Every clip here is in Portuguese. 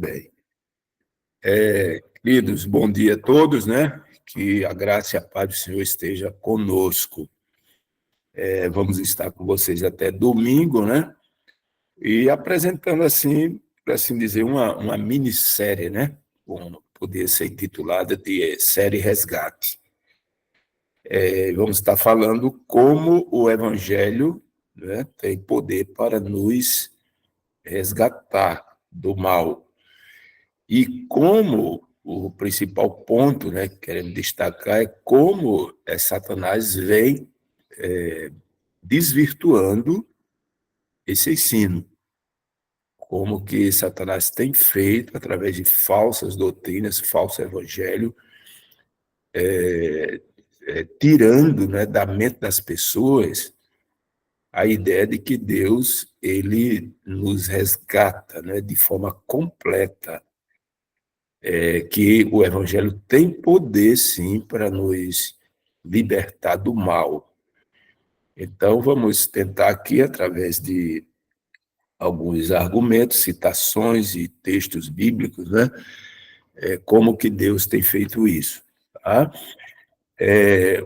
bem. Queridos, bom dia a todos, né? Que a graça e a paz do Senhor esteja conosco. Vamos estar com vocês até domingo, né? E apresentando, assim, por assim dizer, uma minissérie, né? Como poderia ser intitulada de Série Resgate. Vamos estar falando como o Evangelho, né, tem poder para nos resgatar do mal. E como o principal ponto, né, que queremos destacar é como Satanás vem desvirtuando esse ensino. Como que Satanás tem feito, através de falsas doutrinas, falso evangelho, tirando, né, da mente das pessoas a ideia de que Deus ele nos resgata, né, de forma completa. Que o Evangelho tem poder, sim, para nos libertar do mal. Então, vamos tentar aqui, através de alguns argumentos, citações e textos bíblicos, né, como que Deus tem feito isso. Tá?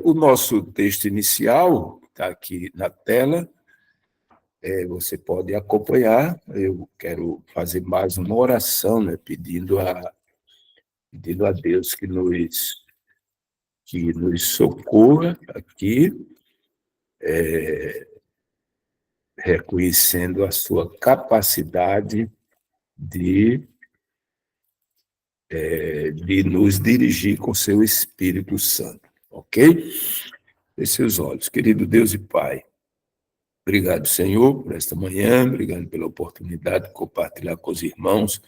O nosso texto inicial está aqui na tela, você pode acompanhar. Eu quero fazer mais uma oração, né, pedindo a Deus que nos socorra aqui, reconhecendo a sua capacidade de nos dirigir com seu Espírito Santo, ok? Feche seus olhos. Querido Deus e Pai, obrigado, Senhor, por esta manhã, obrigado pela oportunidade de compartilhar com os irmãos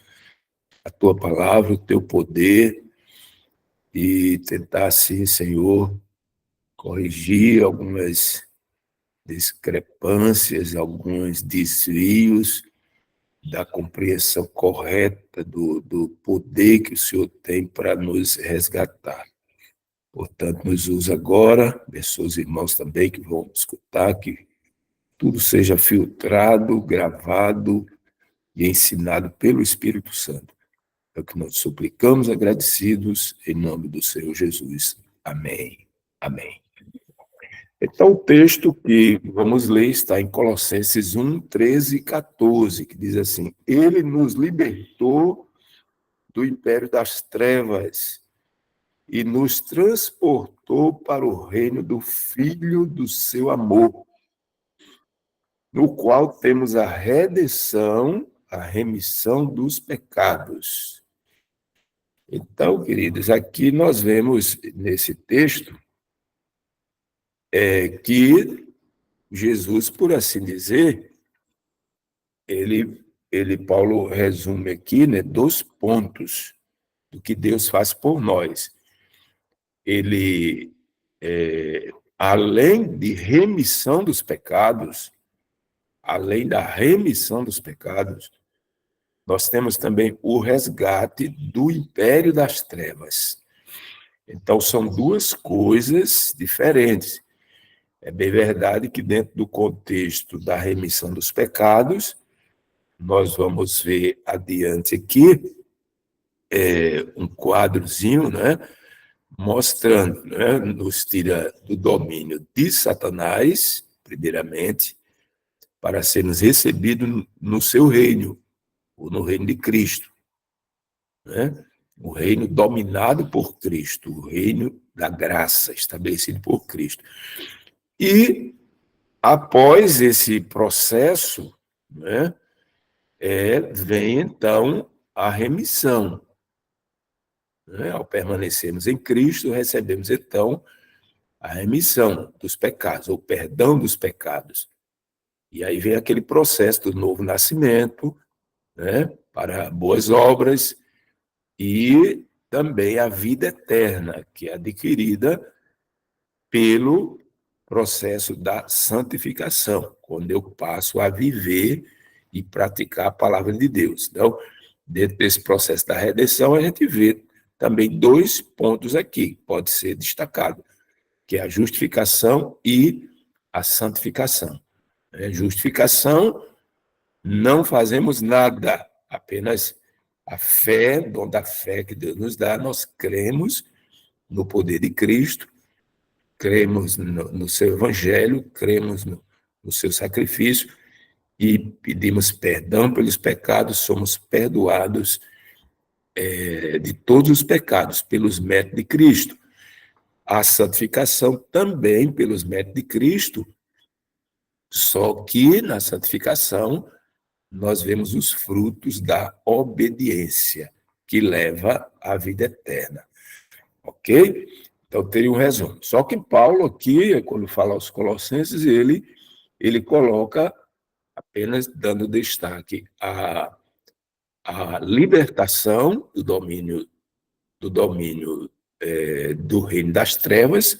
a Tua palavra, o Teu poder, e tentar, assim, Senhor, corrigir algumas discrepâncias, alguns desvios da compreensão correta do poder que o Senhor tem para nos resgatar. Portanto, nos usa agora, abençoa os irmãos também que vão escutar, que tudo seja filtrado, gravado e ensinado pelo Espírito Santo. É o que nós suplicamos, agradecidos, em nome do Senhor Jesus. Amém. Amém. Então, o texto que vamos ler está em Colossenses 1, 13 e 14, que diz assim: Ele nos libertou do império das trevas e nos transportou para o reino do Filho do seu amor, no qual temos a redenção, a remissão dos pecados. Então, queridos, aqui nós vemos nesse texto que Jesus, por assim dizer, Paulo resume aqui, né, 2 pontos do que Deus faz por nós. Ele, além de remissão dos pecados, além da remissão dos pecados, nós temos também o resgate do império das trevas. Então, são 2 coisas diferentes. É bem verdade que dentro do contexto da remissão dos pecados, nós vamos ver adiante aqui um quadrozinho, né, mostrando, né, nos tira do domínio de Satanás, primeiramente, para sermos recebidos no seu reino, ou no reino de Cristo, né? O reino dominado por Cristo, o reino da graça estabelecido por Cristo. E, após esse processo, né, vem, então, a remissão. Né? Ao permanecermos em Cristo, recebemos, então, a remissão dos pecados, ou perdão dos pecados. E aí vem aquele processo do novo nascimento, né, para boas obras, e também a vida eterna, que é adquirida pelo processo da santificação, quando eu passo a viver e praticar a palavra de Deus. Então, dentro desse processo da redenção, a gente vê também 2 pontos aqui, que pode ser destacado, que é a justificação e a santificação. Justificação, não fazemos nada, apenas A fé, dom da fé que Deus nos dá, nós cremos no poder de Cristo, cremos no seu evangelho, cremos no seu sacrifício e pedimos perdão pelos pecados, somos perdoados de todos os pecados pelos méritos de Cristo. A santificação também pelos méritos de Cristo, só que na santificação nós vemos os frutos da obediência, que leva à vida eterna. Ok? Então, teria um resumo. Só que Paulo aqui, quando fala aos Colossenses, ele coloca, apenas dando destaque à libertação do domínio do reino das trevas,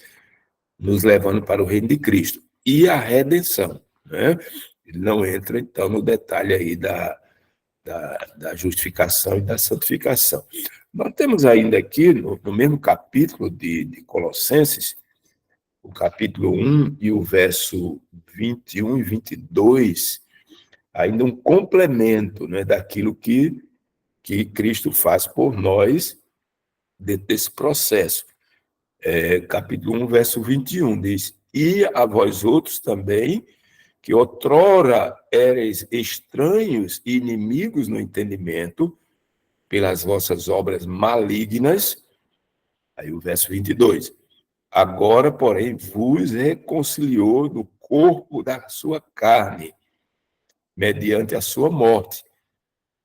nos levando para o reino de Cristo, e a redenção, né? Ele não entra, então, no detalhe aí da justificação e da santificação. Nós temos ainda aqui, no mesmo capítulo de Colossenses, o capítulo 1 e o verso 21 e 22, ainda um complemento, né, daquilo que Cristo faz por nós dentro desse processo. Capítulo 1, verso 21, diz: E a vós outros também, que outrora ereis estranhos e inimigos no entendimento, pelas vossas obras malignas. Aí o verso 22. Agora, porém, vos reconciliou no corpo da sua carne, mediante a sua morte,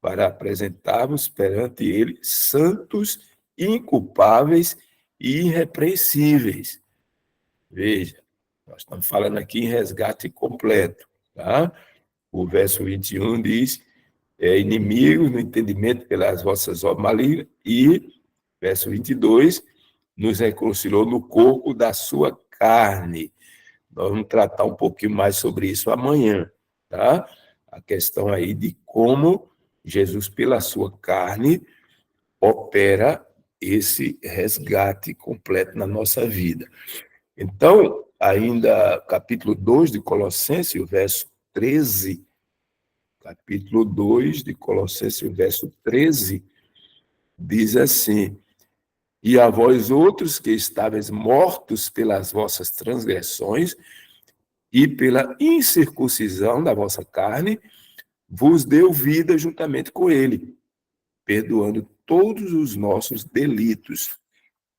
para apresentar-vos perante ele santos, inculpáveis e irrepreensíveis. Veja, nós estamos falando aqui em resgate completo, tá? O verso 21 diz: inimigos no entendimento pelas vossas obras malignas, e, verso 22, nos reconciliou no corpo da sua carne. Nós vamos tratar um pouquinho mais sobre isso amanhã, tá? A questão aí de como Jesus, pela sua carne, opera esse resgate completo na nossa vida. Então, ainda capítulo 2 de Colossenses, o verso 13, capítulo 2 de Colossenses, o verso 13, diz assim: E a vós outros que estáveis mortos pelas vossas transgressões e pela incircuncisão da vossa carne, vos deu vida juntamente com ele, perdoando todos os nossos delitos.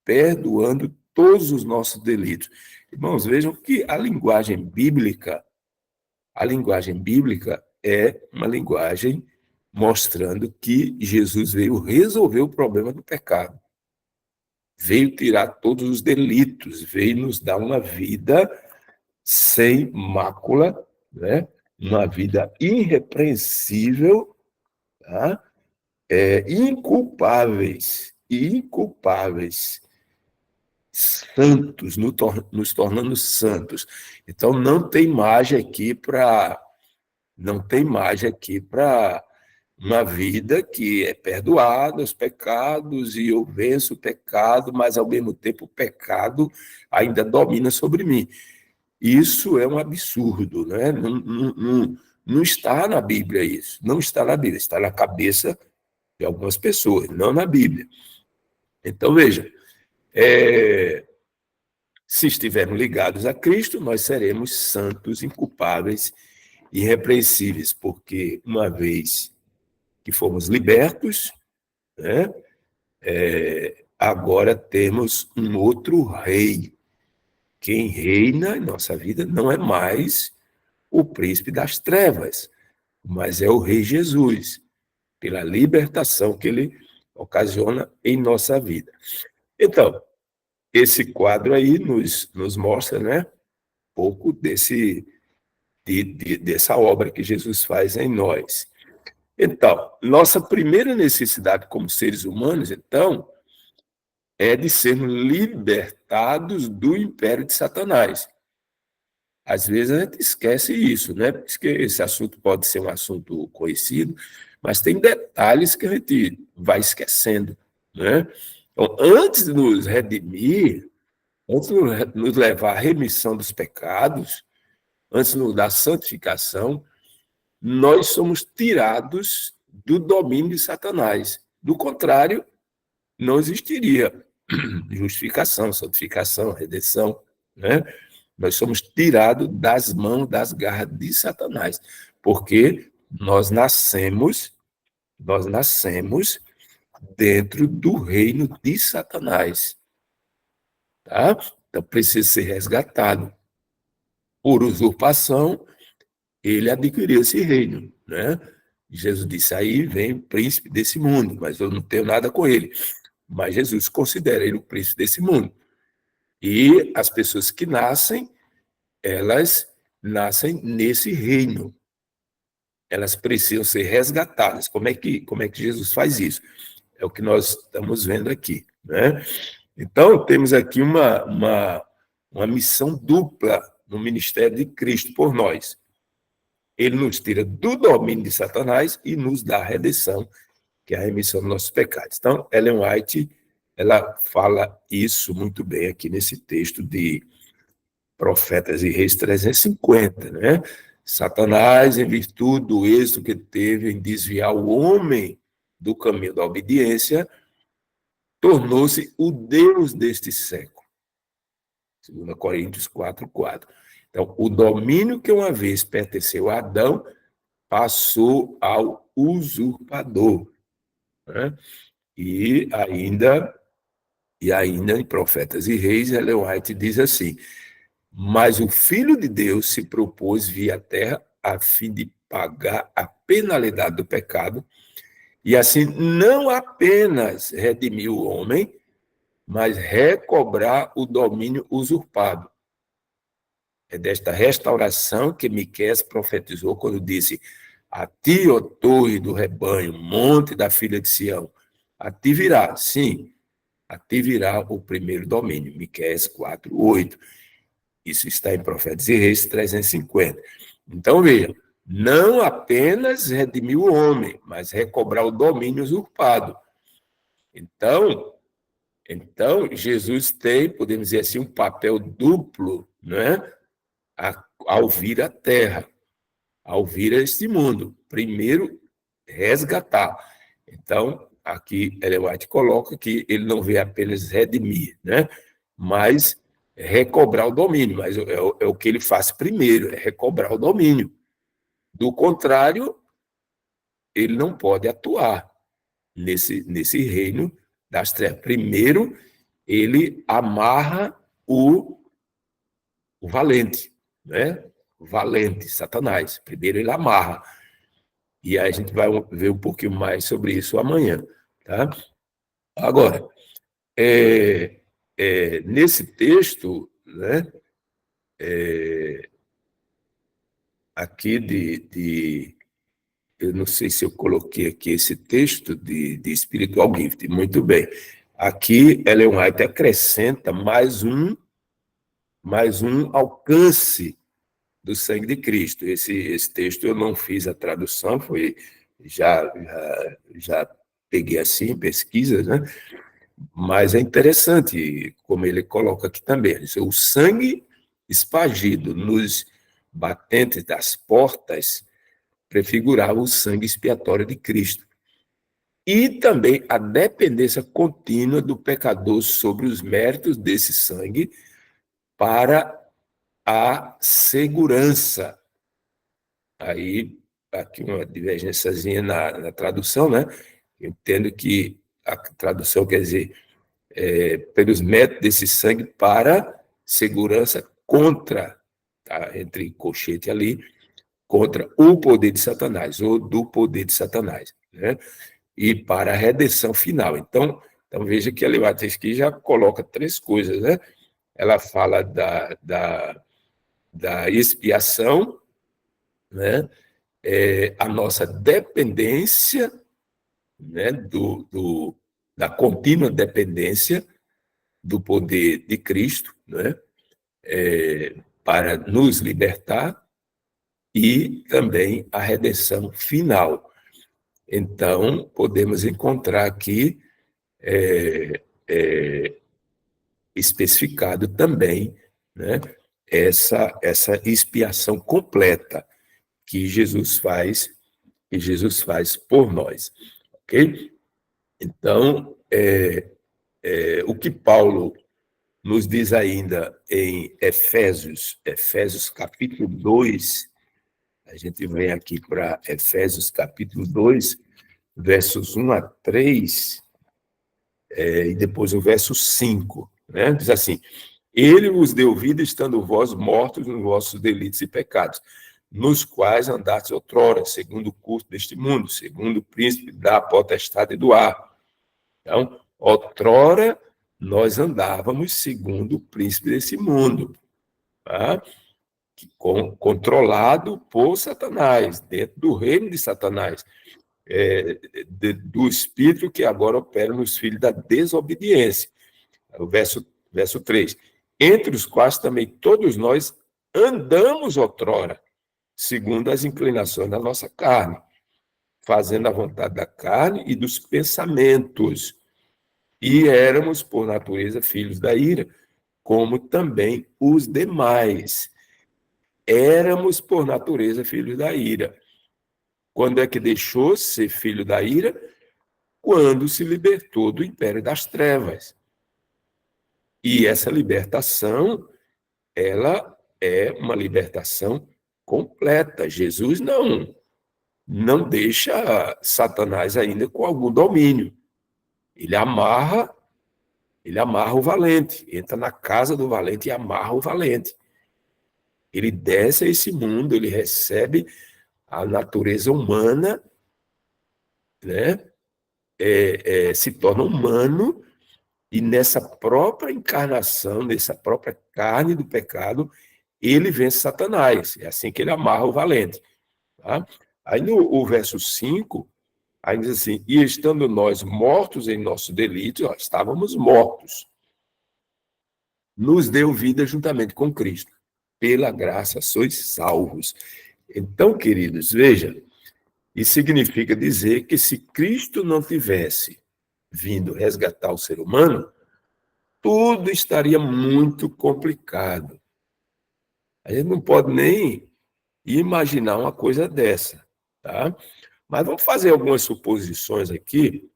Perdoando todos os nossos delitos. Irmãos, vejam que a linguagem bíblica é uma linguagem mostrando que Jesus veio resolver o problema do pecado. Veio tirar todos os delitos, veio nos dar uma vida sem mácula, né? Uma vida irrepreensível, tá? Inculpáveis, santos, nos tornando santos. Então, não tem margem aqui para uma vida que é perdoada os pecados e eu venço o pecado, mas ao mesmo tempo o pecado ainda domina sobre mim. Isso é um absurdo, né? Não está na Bíblia isso, não está na Bíblia, está na cabeça de algumas pessoas, não na Bíblia. Então, veja, se estivermos ligados a Cristo, nós seremos santos, inculpáveis e irrepreensíveis, porque uma vez que fomos libertos, né, agora temos um outro rei. Quem reina em nossa vida não é mais o príncipe das trevas, mas é o Rei Jesus, pela libertação que ele ocasiona em nossa vida. Então, esse quadro aí nos mostra, né, pouco dessa obra que Jesus faz em nós. Então, nossa primeira necessidade como seres humanos, então, é de sermos libertados do império de Satanás. Às vezes a gente esquece isso, né? Porque esse assunto pode ser um assunto conhecido, mas tem detalhes que a gente vai esquecendo, né? Então, antes de nos redimir, antes de nos levar à remissão dos pecados, antes de nos dar santificação, nós somos tirados do domínio de Satanás. Do contrário, não existiria justificação, santificação, redenção, né? Nós somos tirados das mãos, das garras de Satanás, porque nós nascemos dentro do reino de Satanás, tá? Então precisa ser resgatado. Por usurpação, ele adquiriu esse reino, né? Jesus disse, aí vem o príncipe desse mundo, mas eu não tenho nada com ele. Mas Jesus considera ele o príncipe desse mundo. E as pessoas que nascem, elas nascem nesse reino. Elas precisam ser resgatadas. Como é que Jesus faz isso? É o que nós estamos vendo aqui, né? Então, temos aqui uma missão dupla no ministério de Cristo por nós. Ele nos tira do domínio de Satanás e nos dá a redenção, que é a remissão dos nossos pecados. Então, Ellen White, ela fala isso muito bem aqui nesse texto de Profetas e Reis 350, né? Satanás, em virtude do êxito que teve em desviar o homem do caminho da obediência, tornou-se o Deus deste século. 2 Coríntios 4:4. Então, o domínio que uma vez pertenceu a Adão passou ao usurpador, né? E ainda em Profetas e Reis, Ellen White diz assim: mas o Filho de Deus se propôs vir à Terra a fim de pagar a penalidade do pecado e assim não apenas redimir o homem, mas recobrar o domínio usurpado. É desta restauração que Miqueias profetizou quando disse: a ti, ó torre do rebanho, monte da filha de Sião, a ti virá, sim, a ti virá o primeiro domínio. Miqueias 4:8. Isso está em Profetas e Reis 350. Então, veja, não apenas redimir o homem, mas recobrar o domínio usurpado. Então, Jesus tem, podemos dizer assim, um papel duplo, né? Ao vir à Terra, ao vir a este mundo. Primeiro, resgatar. Então, aqui Ellen White coloca que ele não vê apenas redimir, né? Mas recobrar o domínio. Mas é o que ele faz primeiro, é recobrar o domínio. Do contrário, ele não pode atuar nesse reino das trevas. Primeiro, ele amarra o valente, né? O valente, Satanás. Primeiro ele amarra. E aí a gente vai ver um pouquinho mais sobre isso amanhã, tá? Agora, nesse texto, né, aqui eu não sei se eu coloquei aqui esse texto de Spiritual Gift, muito bem. Aqui, Ellen White acrescenta mais um alcance do sangue de Cristo. Esse texto eu não fiz a tradução, já peguei assim, pesquisas, né? Mas é interessante, como ele coloca aqui também, o sangue espargido nos batentes das portas prefigurava o sangue expiatório de Cristo. E também a dependência contínua do pecador sobre os méritos desse sangue para a segurança. Aí, aqui uma divergênciazinha na tradução, né? Eu entendo que a tradução quer dizer pelos méritos desse sangue para segurança contra, tá? Entre colchete ali, contra o poder de Satanás, ou do poder de Satanás, né? E para a redenção final. Então veja que a Levates aqui já coloca três coisas, né? Ela fala da expiação, né? A nossa dependência, né? Da contínua dependência do poder de Cristo, né? Para nos libertar, e também a redenção final. Então, podemos encontrar aqui especificado também, né, essa expiação completa que Jesus faz por nós, ok? Então, o que Paulo nos diz ainda em Efésios capítulo 2, a gente vem aqui para Efésios capítulo 2, versos 1 a 3, e depois o verso 5, né? Diz assim: Ele vos deu vida estando vós mortos nos vossos delitos e pecados, nos quais andastes outrora, segundo o curso deste mundo, segundo o príncipe da potestade do ar. Então, outrora nós andávamos segundo o príncipe desse mundo, tá? Controlado por Satanás, dentro do reino de Satanás, do espírito que agora opera nos filhos da desobediência. O verso 3. Entre os quais também todos nós andamos outrora, segundo as inclinações da nossa carne, fazendo a vontade da carne e dos pensamentos. E éramos, por natureza, filhos da ira, como também os demais. Éramos, por natureza, filhos da ira. Quando é que deixou ser filho da ira? Quando se libertou do império das trevas. E essa libertação, ela é uma libertação completa. Jesus não deixa Satanás ainda com algum domínio. Ele amarra o valente, entra na casa do valente e amarra o valente. Ele desce a esse mundo, ele recebe a natureza humana, né? Se torna humano, e nessa própria encarnação, nessa própria carne do pecado, ele vence Satanás. É assim que ele amarra o valente. Tá? Aí no verso 5, aí diz assim: e estando nós mortos em nossos delitos, estávamos mortos, nos deu vida juntamente com Cristo. Pela graça sois salvos. Então, queridos, veja, isso significa dizer que se Cristo não tivesse vindo resgatar o ser humano, tudo estaria muito complicado. A gente não pode nem imaginar uma coisa dessa, tá? Mas vamos fazer algumas suposições aqui.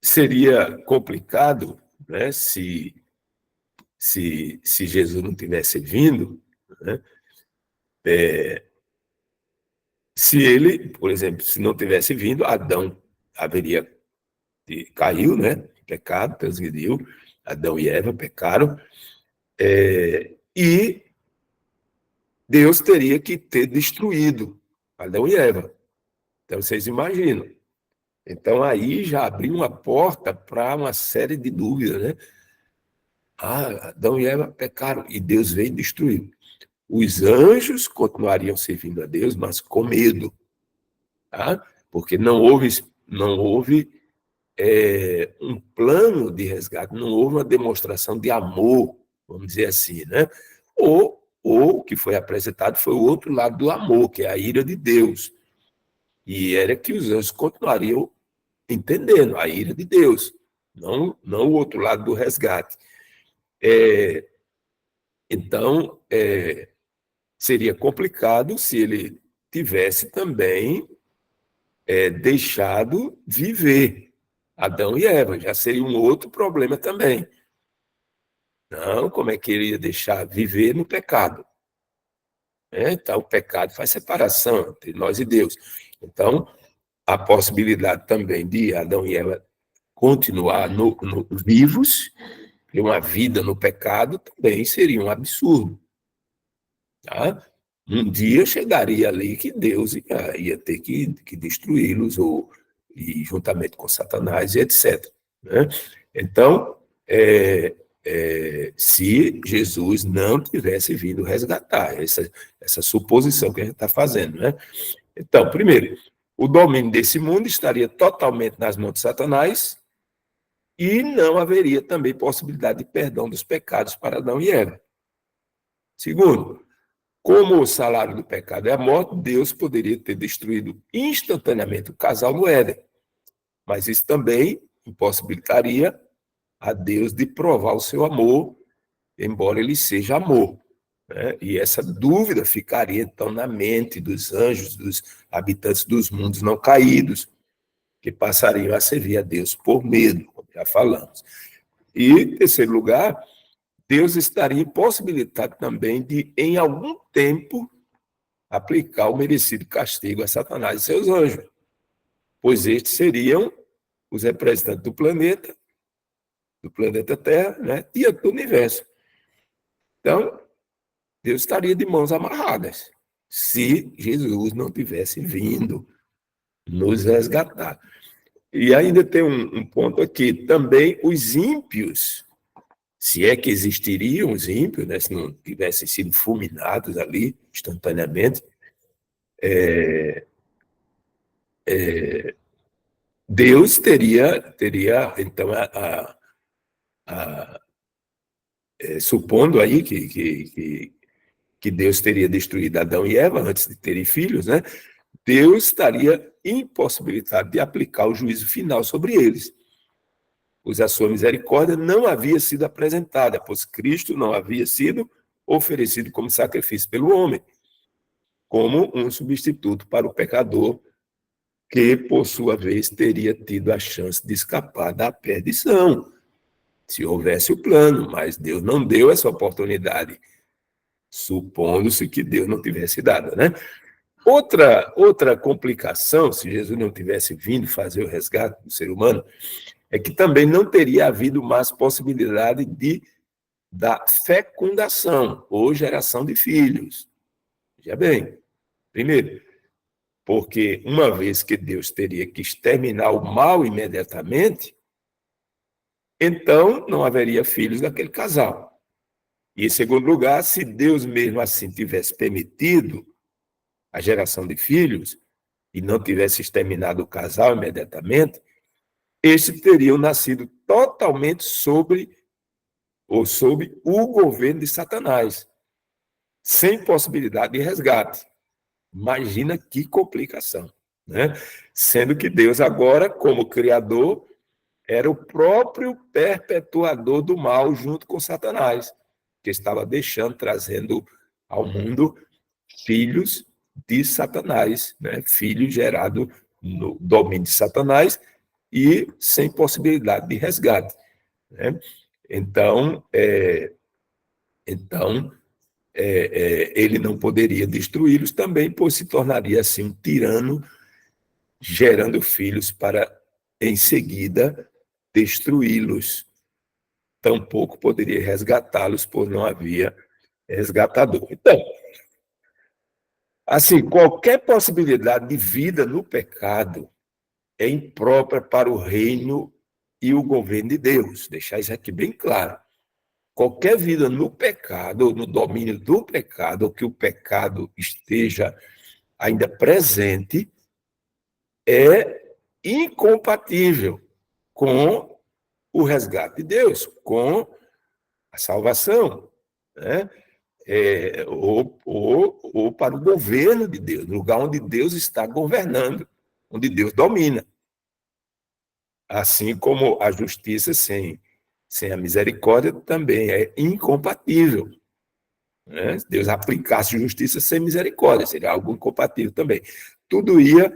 Seria complicado, né, se Jesus não tivesse vindo, né? Se ele, por exemplo, se não tivesse vindo, Adão caiu, né? Pecado, transgrediu, Adão e Eva pecaram, e Deus teria que ter destruído Adão e Eva. Então, vocês imaginam. Então, aí já abriu uma porta para uma série de dúvidas, né? Adão e Eva pecaram e Deus veio e destruiu. Os anjos continuariam servindo a Deus, mas com medo, tá? Porque não houve um plano de resgate, não houve uma demonstração de amor, vamos dizer assim, né? Ou o que foi apresentado foi o outro lado do amor, que é a ira de Deus. E era que os anjos continuariam entendendo a ira de Deus, não o outro lado do resgate. Então, seria complicado se ele tivesse também deixado viver Adão e Eva, já seria um outro problema também. Não, como é que ele ia deixar viver no pecado? Então, o pecado faz separação entre nós e Deus. Então, a possibilidade também de Adão e Eva continuar vivos, e uma vida no pecado, também seria um absurdo. Tá? Um dia chegaria ali que Deus ia ter que destruí-los, e juntamente com Satanás, e etc. Né? Então, se Jesus não tivesse vindo resgatar, essa suposição que a gente está fazendo. Né? Então, primeiro, o domínio desse mundo estaria totalmente nas mãos de Satanás e não haveria também possibilidade de perdão dos pecados para Adão e Eva. Segundo, como o salário do pecado é a morte, Deus poderia ter destruído instantaneamente o casal no Éden. Mas isso também impossibilitaria a Deus de provar o seu amor, embora ele seja amor. né? E essa dúvida ficaria, então, na mente dos anjos, dos habitantes dos mundos não caídos, que passariam a servir a Deus por medo, como já falamos. E, em terceiro lugar, Deus estaria impossibilitado também de, em algum tempo, aplicar o merecido castigo a Satanás e seus anjos, pois estes seriam os representantes do planeta Terra, né, e do universo. Então, Deus estaria de mãos amarradas se Jesus não tivesse vindo nos resgatar. E ainda tem um ponto aqui, também os ímpios, se é que existiriam os ímpios, né, se não tivessem sido fulminados ali instantaneamente, Deus teria então, supondo aí que Deus teria destruído Adão e Eva antes de terem filhos, né? Deus estaria impossibilitado de aplicar o juízo final sobre eles, pois a sua misericórdia não havia sido apresentada, pois Cristo não havia sido oferecido como sacrifício pelo homem, como um substituto para o pecador, que, por sua vez, teria tido a chance de escapar da perdição, se houvesse o plano, mas Deus não deu essa oportunidade, supondo-se que Deus não tivesse dado, né? Outra complicação, se Jesus não tivesse vindo fazer o resgate do ser humano, é que também não teria havido mais possibilidade da fecundação ou geração de filhos. Veja bem, primeiro, porque uma vez que Deus teria que exterminar o mal imediatamente, então não haveria filhos daquele casal. E, em segundo lugar, se Deus mesmo assim tivesse permitido a geração de filhos e não tivesse exterminado o casal imediatamente, estes teriam nascido totalmente sob o governo de Satanás, sem possibilidade de resgate. Imagina que complicação, né? Sendo que Deus agora, como Criador, era o próprio perpetuador do mal junto com Satanás, que estava trazendo ao mundo filhos de Satanás, né? Filhos gerados no domínio de Satanás e sem possibilidade de resgate, né? Então, ele não poderia destruí-los também, pois se tornaria assim um tirano, gerando filhos para, em seguida, destruí-los. Tampouco poderia resgatá-los, pois não havia resgatador. Então, assim, qualquer possibilidade de vida no pecado é imprópria para o reino e o governo de Deus. Deixar isso aqui bem claro. Qualquer vida no pecado, ou no domínio do pecado, ou que o pecado esteja ainda presente, é incompatível com o resgate de Deus, com a salvação, né? Ou para o governo de Deus, no lugar onde Deus está governando, onde Deus domina. Assim como a justiça sem a misericórdia também é incompatível, né? Se Deus aplicasse justiça sem misericórdia, seria algo incompatível também. Tudo ia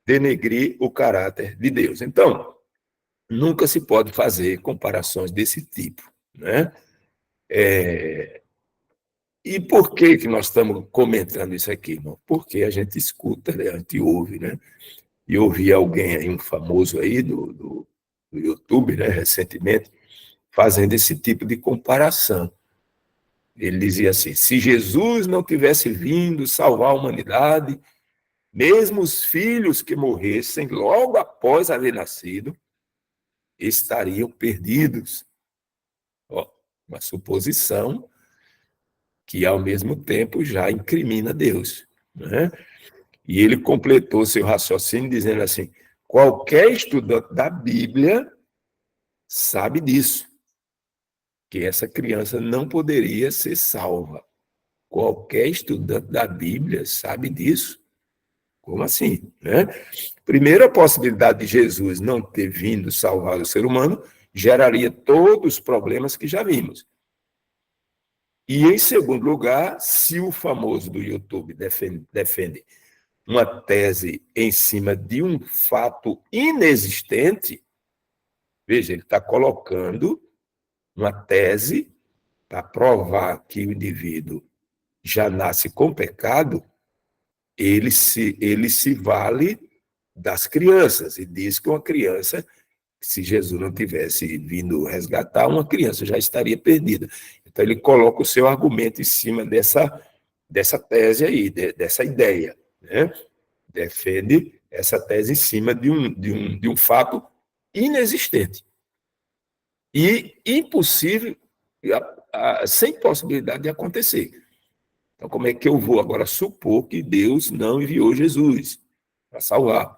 denegrir o caráter de Deus. Então, nunca se pode fazer comparações desse tipo, né? E por que nós estamos comentando isso aqui, irmão? Porque a gente escuta, né? A gente ouve, né? E eu ouvi alguém aí, um famoso aí do YouTube, né, recentemente, fazendo esse tipo de comparação. Ele dizia assim: se Jesus não tivesse vindo salvar a humanidade, mesmo os filhos que morressem logo após haver nascido, estariam perdidos. Ó, uma suposição que, ao mesmo tempo, já incrimina Deus, né? E ele completou seu raciocínio dizendo assim: qualquer estudante da Bíblia sabe disso, que essa criança não poderia ser salva. Qualquer estudante da Bíblia sabe disso. Como assim, né? Primeiro, a possibilidade de Jesus não ter vindo salvar o ser humano geraria todos os problemas que já vimos. E, em segundo lugar, se o famoso do YouTube defende uma tese em cima de um fato inexistente, veja, ele está colocando uma tese para provar que o indivíduo já nasce com pecado, ele se vale das crianças e diz que uma criança, se Jesus não tivesse vindo resgatar, uma criança já estaria perdida. Então, ele coloca o seu argumento em cima dessa tese aí, dessa ideia, né? Defende essa tese em cima de um fato inexistente e impossível, sem possibilidade de acontecer. Então, como é que eu vou agora supor que Deus não enviou Jesus para salvar?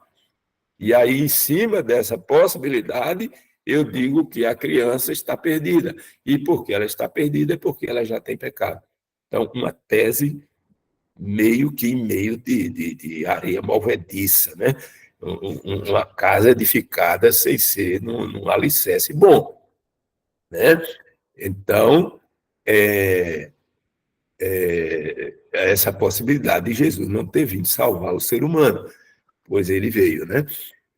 E aí, em cima dessa possibilidade, eu digo que a criança está perdida. E porque ela está perdida é porque ela já tem pecado. Então, uma tese meio que em meio de areia movediça, né? Uma casa edificada sem ser num alicerce bom, né? Então, essa possibilidade de Jesus não ter vindo salvar o ser humano, pois ele veio, né?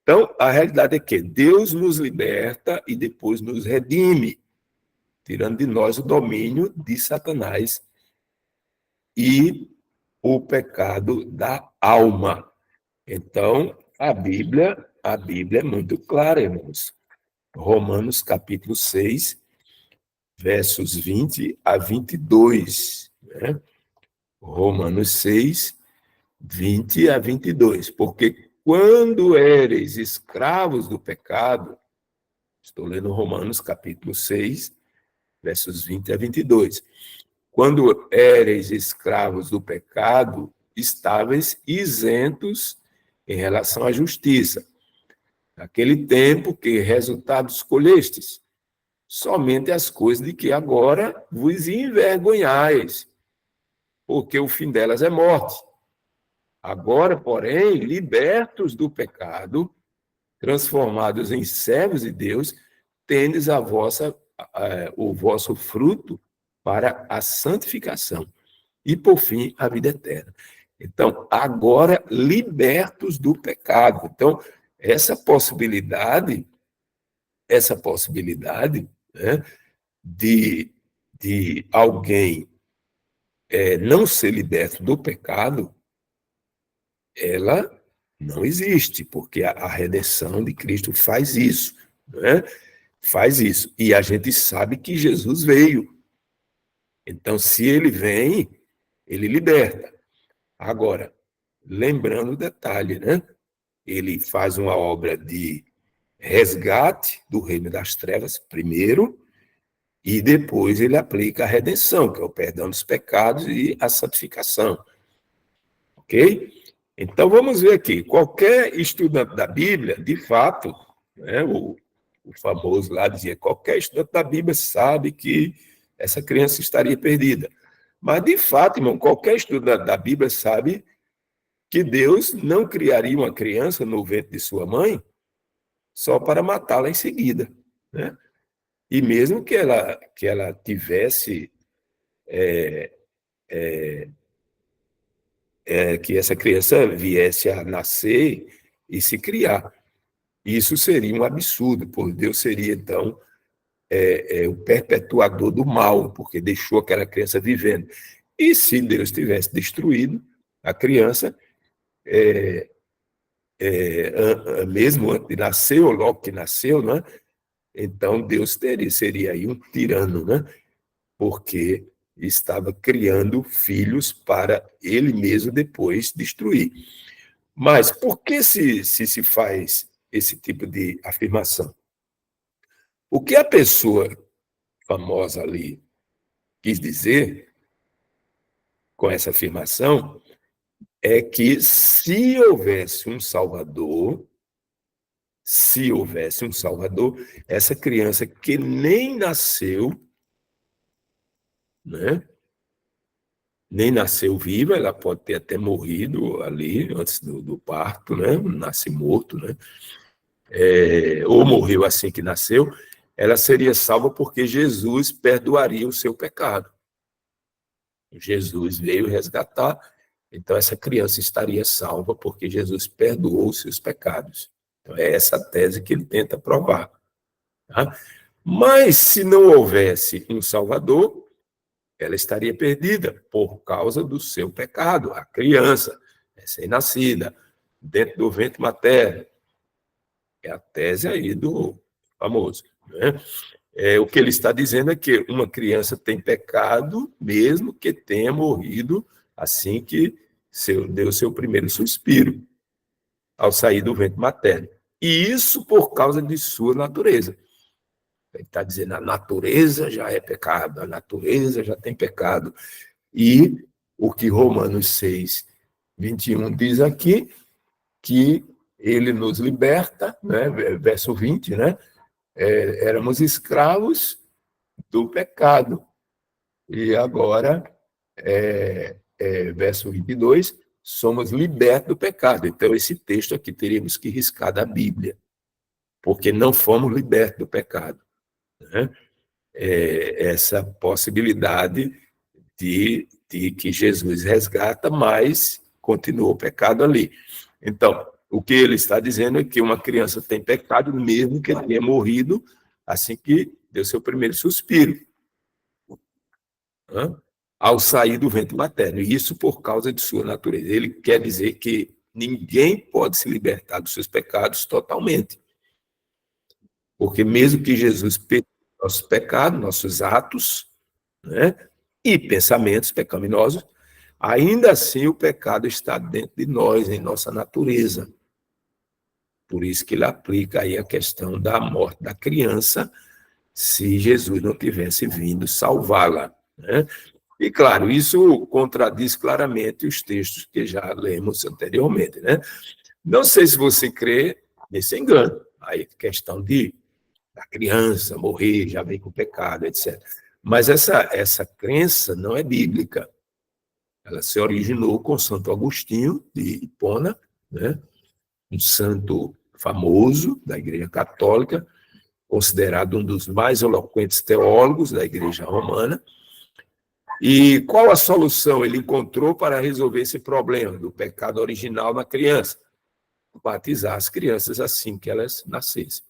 Então, a realidade é que Deus nos liberta e depois nos redime, tirando de nós o domínio de Satanás e o pecado da alma. Então, a Bíblia é muito clara, irmãos. Romanos capítulo 6, versos 20 a 22. Né? Romanos 6, 20 a 22. Porque quando éreis escravos do pecado, estou lendo Romanos capítulo 6, versos 20 a 22. Quando éreis escravos do pecado, estáveis isentos em relação à justiça. Naquele tempo que resultado escolhestes, somente as coisas de que agora vos envergonhais, porque o fim delas é morte. Agora, porém, libertos do pecado, transformados em servos de Deus, tendes o vosso fruto para a santificação e, por fim, a vida eterna. Então, agora libertos do pecado. Então, essa possibilidade, né, de alguém não ser liberto do pecado, ela não existe, porque a redenção de Cristo faz isso, né? Faz isso. E a gente sabe que Jesus veio. Então, se ele vem, ele liberta. Agora, lembrando o detalhe, né? Ele faz uma obra de resgate do reino das trevas primeiro, e depois ele aplica a redenção, que é o perdão dos pecados e a santificação. Ok? Então, vamos ver aqui. Qualquer estudante da Bíblia, de fato, né, o famoso lá dizia, qualquer estudante da Bíblia sabe que essa criança estaria perdida. Mas, de fato, irmão, qualquer estudante da Bíblia sabe que Deus não criaria uma criança no ventre de sua mãe só para matá-la em seguida, né? E mesmo que ela tivesse, que essa criança viesse a nascer e se criar, isso seria um absurdo, porque Deus seria, então, o perpetuador do mal, porque deixou aquela criança vivendo. E se Deus tivesse destruído a criança, mesmo antes de nascer, ou logo que nasceu, né? Então Deus seria aí um tirano, né? Porque estava criando filhos para ele mesmo depois destruir. Mas por que se faz esse tipo de afirmação? O que a pessoa famosa ali quis dizer com essa afirmação é que se houvesse um Salvador, essa criança que nem nasceu, né? Nem nasceu viva, ela pode ter até morrido ali antes do parto, né? Nasce morto, né? Ou morreu assim que nasceu, ela seria salva porque Jesus perdoaria o seu pecado. Jesus veio resgatar, então essa criança estaria salva porque Jesus perdoou os seus pecados. Então é essa a tese que ele tenta provar. Tá? Mas se não houvesse um Salvador, ela estaria perdida por causa do seu pecado. A criança, recém-nascida, dentro do ventre materno. É a tese aí do famoso. Né? O que ele está dizendo é que uma criança tem pecado mesmo que tenha morrido assim que deu seu primeiro suspiro ao sair do ventre materno. E isso por causa de sua natureza. Ele está dizendo a natureza já é pecado, a natureza já tem pecado. E o que Romanos 6, 21 diz aqui, que ele nos liberta, né? Verso 20, né? Éramos escravos do pecado. E agora, verso 22, somos libertos do pecado. Então, esse texto aqui teríamos que riscar da Bíblia, porque não fomos libertos do pecado. Né? Essa possibilidade de que Jesus resgata, mas continua o pecado ali. Então, o que ele está dizendo é que uma criança tem pecado mesmo que tenha morrido assim que deu seu primeiro suspiro, né? Ao sair do ventre materno. E isso por causa de sua natureza. Ele quer dizer que ninguém pode se libertar dos seus pecados totalmente. Porque mesmo que Jesus perdoe nossos pecados, nossos atos, né, e pensamentos pecaminosos, ainda assim o pecado está dentro de nós, em nossa natureza. Por isso que ele aplica aí a questão da morte da criança, se Jesus não tivesse vindo salvá-la. Né? E, claro, isso contradiz claramente os textos que já lemos anteriormente. Né? Não sei se você crê nesse engano, aí questão da criança morrer, já vem com pecado, etc. Mas essa crença não é bíblica. Ela se originou com Santo Agostinho, de Hipona, né? Um santo famoso da Igreja Católica, considerado um dos mais eloquentes teólogos da Igreja Romana. E qual a solução ele encontrou para resolver esse problema do pecado original na criança? Batizar as crianças assim que elas nascessem,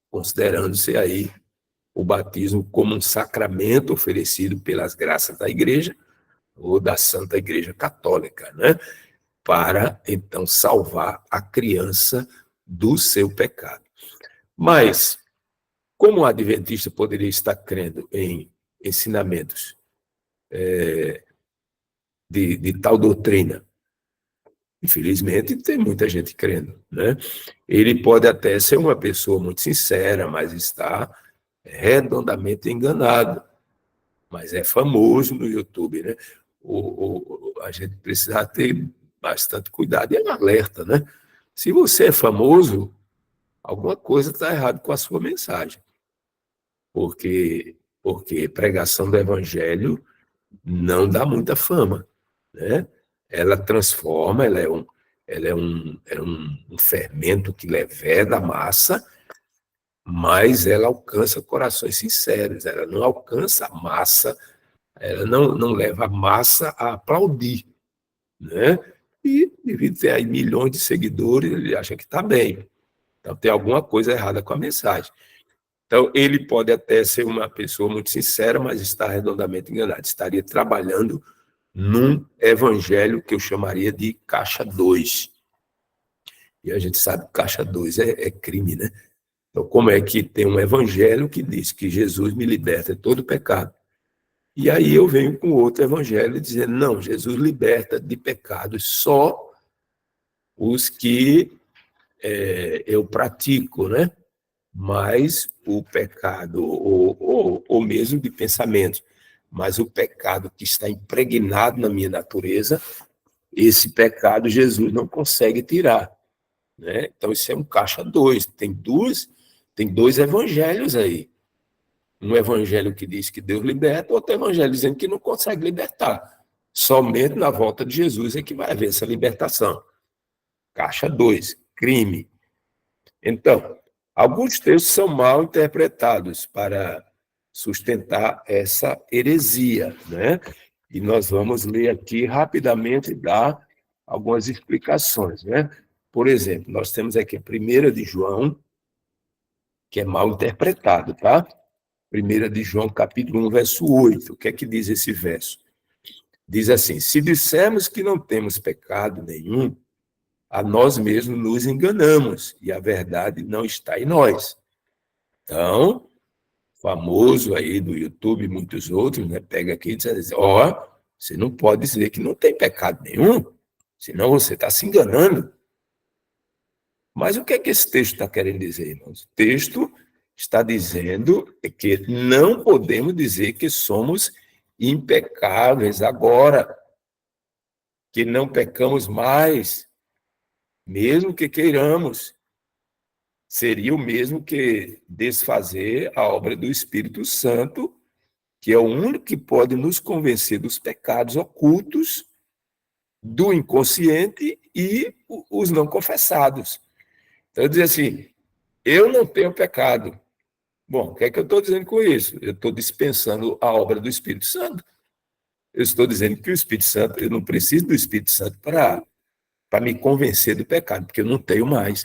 considerando-se aí o batismo como um sacramento oferecido pelas graças da Igreja ou da Santa Igreja Católica, né? Para, então, salvar a criança do seu pecado. Mas, como o adventista poderia estar crendo em ensinamentos de tal doutrina? Infelizmente, tem muita gente crendo, né? Ele pode até ser uma pessoa muito sincera, mas está redondamente enganado. Mas é famoso no YouTube, né? A gente precisa ter bastante cuidado e alerta, né? Se você é famoso, alguma coisa está errada com a sua mensagem. Porque pregação do evangelho não dá muita fama, né? Ela transforma, ela é um fermento que leveda a massa, mas ela alcança corações sinceros, ela não alcança a massa, ela não leva a massa a aplaudir, né? E, devido a ter aí milhões de seguidores, ele acha que está bem. Então, tem alguma coisa errada com a mensagem. Então, ele pode até ser uma pessoa muito sincera, mas está redondamente enganado. Estaria trabalhando num evangelho que eu chamaria de caixa 2. E a gente sabe que caixa 2 é crime, né? Então, como é que tem um evangelho que diz que Jesus me liberta de todo pecado? E aí eu venho com outro evangelho dizendo, não, Jesus liberta de pecados só os que eu pratico, né? Mas o pecado, ou mesmo de pensamento, mas o pecado que está impregnado na minha natureza, esse pecado Jesus não consegue tirar, né? Então isso é um caixa 2, tem dois evangelhos aí. Um evangelho que diz que Deus liberta, outro evangelho dizendo que não consegue libertar. Somente na volta de Jesus é que vai haver essa libertação. Caixa 2, crime. Então, alguns textos são mal interpretados para sustentar essa heresia, né? E nós vamos ler aqui rapidamente e dar algumas explicações, né? Por exemplo, nós temos aqui a 1 de João, que é mal interpretado, tá? 1 de João, capítulo 1, verso 8. O que é que diz esse verso? Diz assim: se dissermos que não temos pecado nenhum, a nós mesmos nos enganamos e a verdade não está em nós. Então, famoso aí do YouTube e muitos outros, né, pega aqui e diz assim, você não pode dizer que não tem pecado nenhum, senão você está se enganando. Mas o que é que esse texto está querendo dizer, irmãos? O texto está dizendo que não podemos dizer que somos impecáveis agora, que não pecamos mais, mesmo que queiramos. Seria o mesmo que desfazer a obra do Espírito Santo, que é o único que pode nos convencer dos pecados ocultos, do inconsciente e os não confessados. Então, eu dizer assim, eu não tenho pecado. Bom, o que é que eu estou dizendo com isso? Eu estou dispensando a obra do Espírito Santo. Eu estou dizendo que o Espírito Santo, eu não preciso do Espírito Santo para me convencer do pecado, porque eu não tenho mais.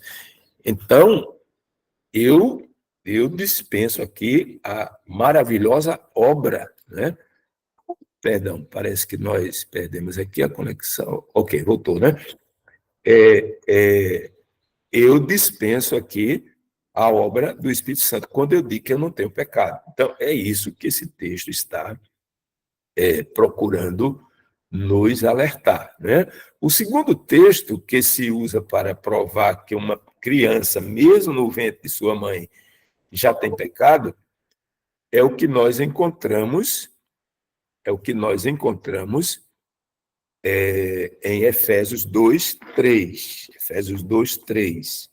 Então, eu dispenso aqui a maravilhosa obra, né? Perdão, parece que nós perdemos aqui a conexão. Ok, voltou, né? Eu dispenso aqui a obra do Espírito Santo quando eu digo que eu não tenho pecado. Então, é isso que esse texto está procurando nos alertar, né? O segundo texto que se usa para provar que uma criança, mesmo no ventre de sua mãe, já tem pecado, é o que nós encontramos em Efésios 2, 3. Efésios 2, 3.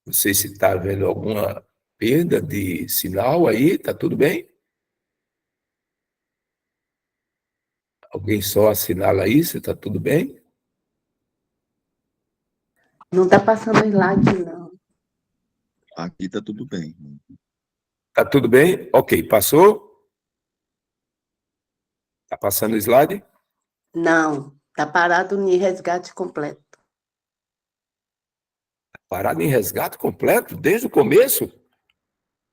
Não sei se está havendo alguma perda de sinal aí, está tudo bem? Alguém só assinala aí, se está tudo bem? Não está passando slide, não. Aqui está tudo bem. Está tudo bem? Ok, passou? Está passando o slide? Não, está parado em resgate completo. Parado em resgate completo, desde o começo?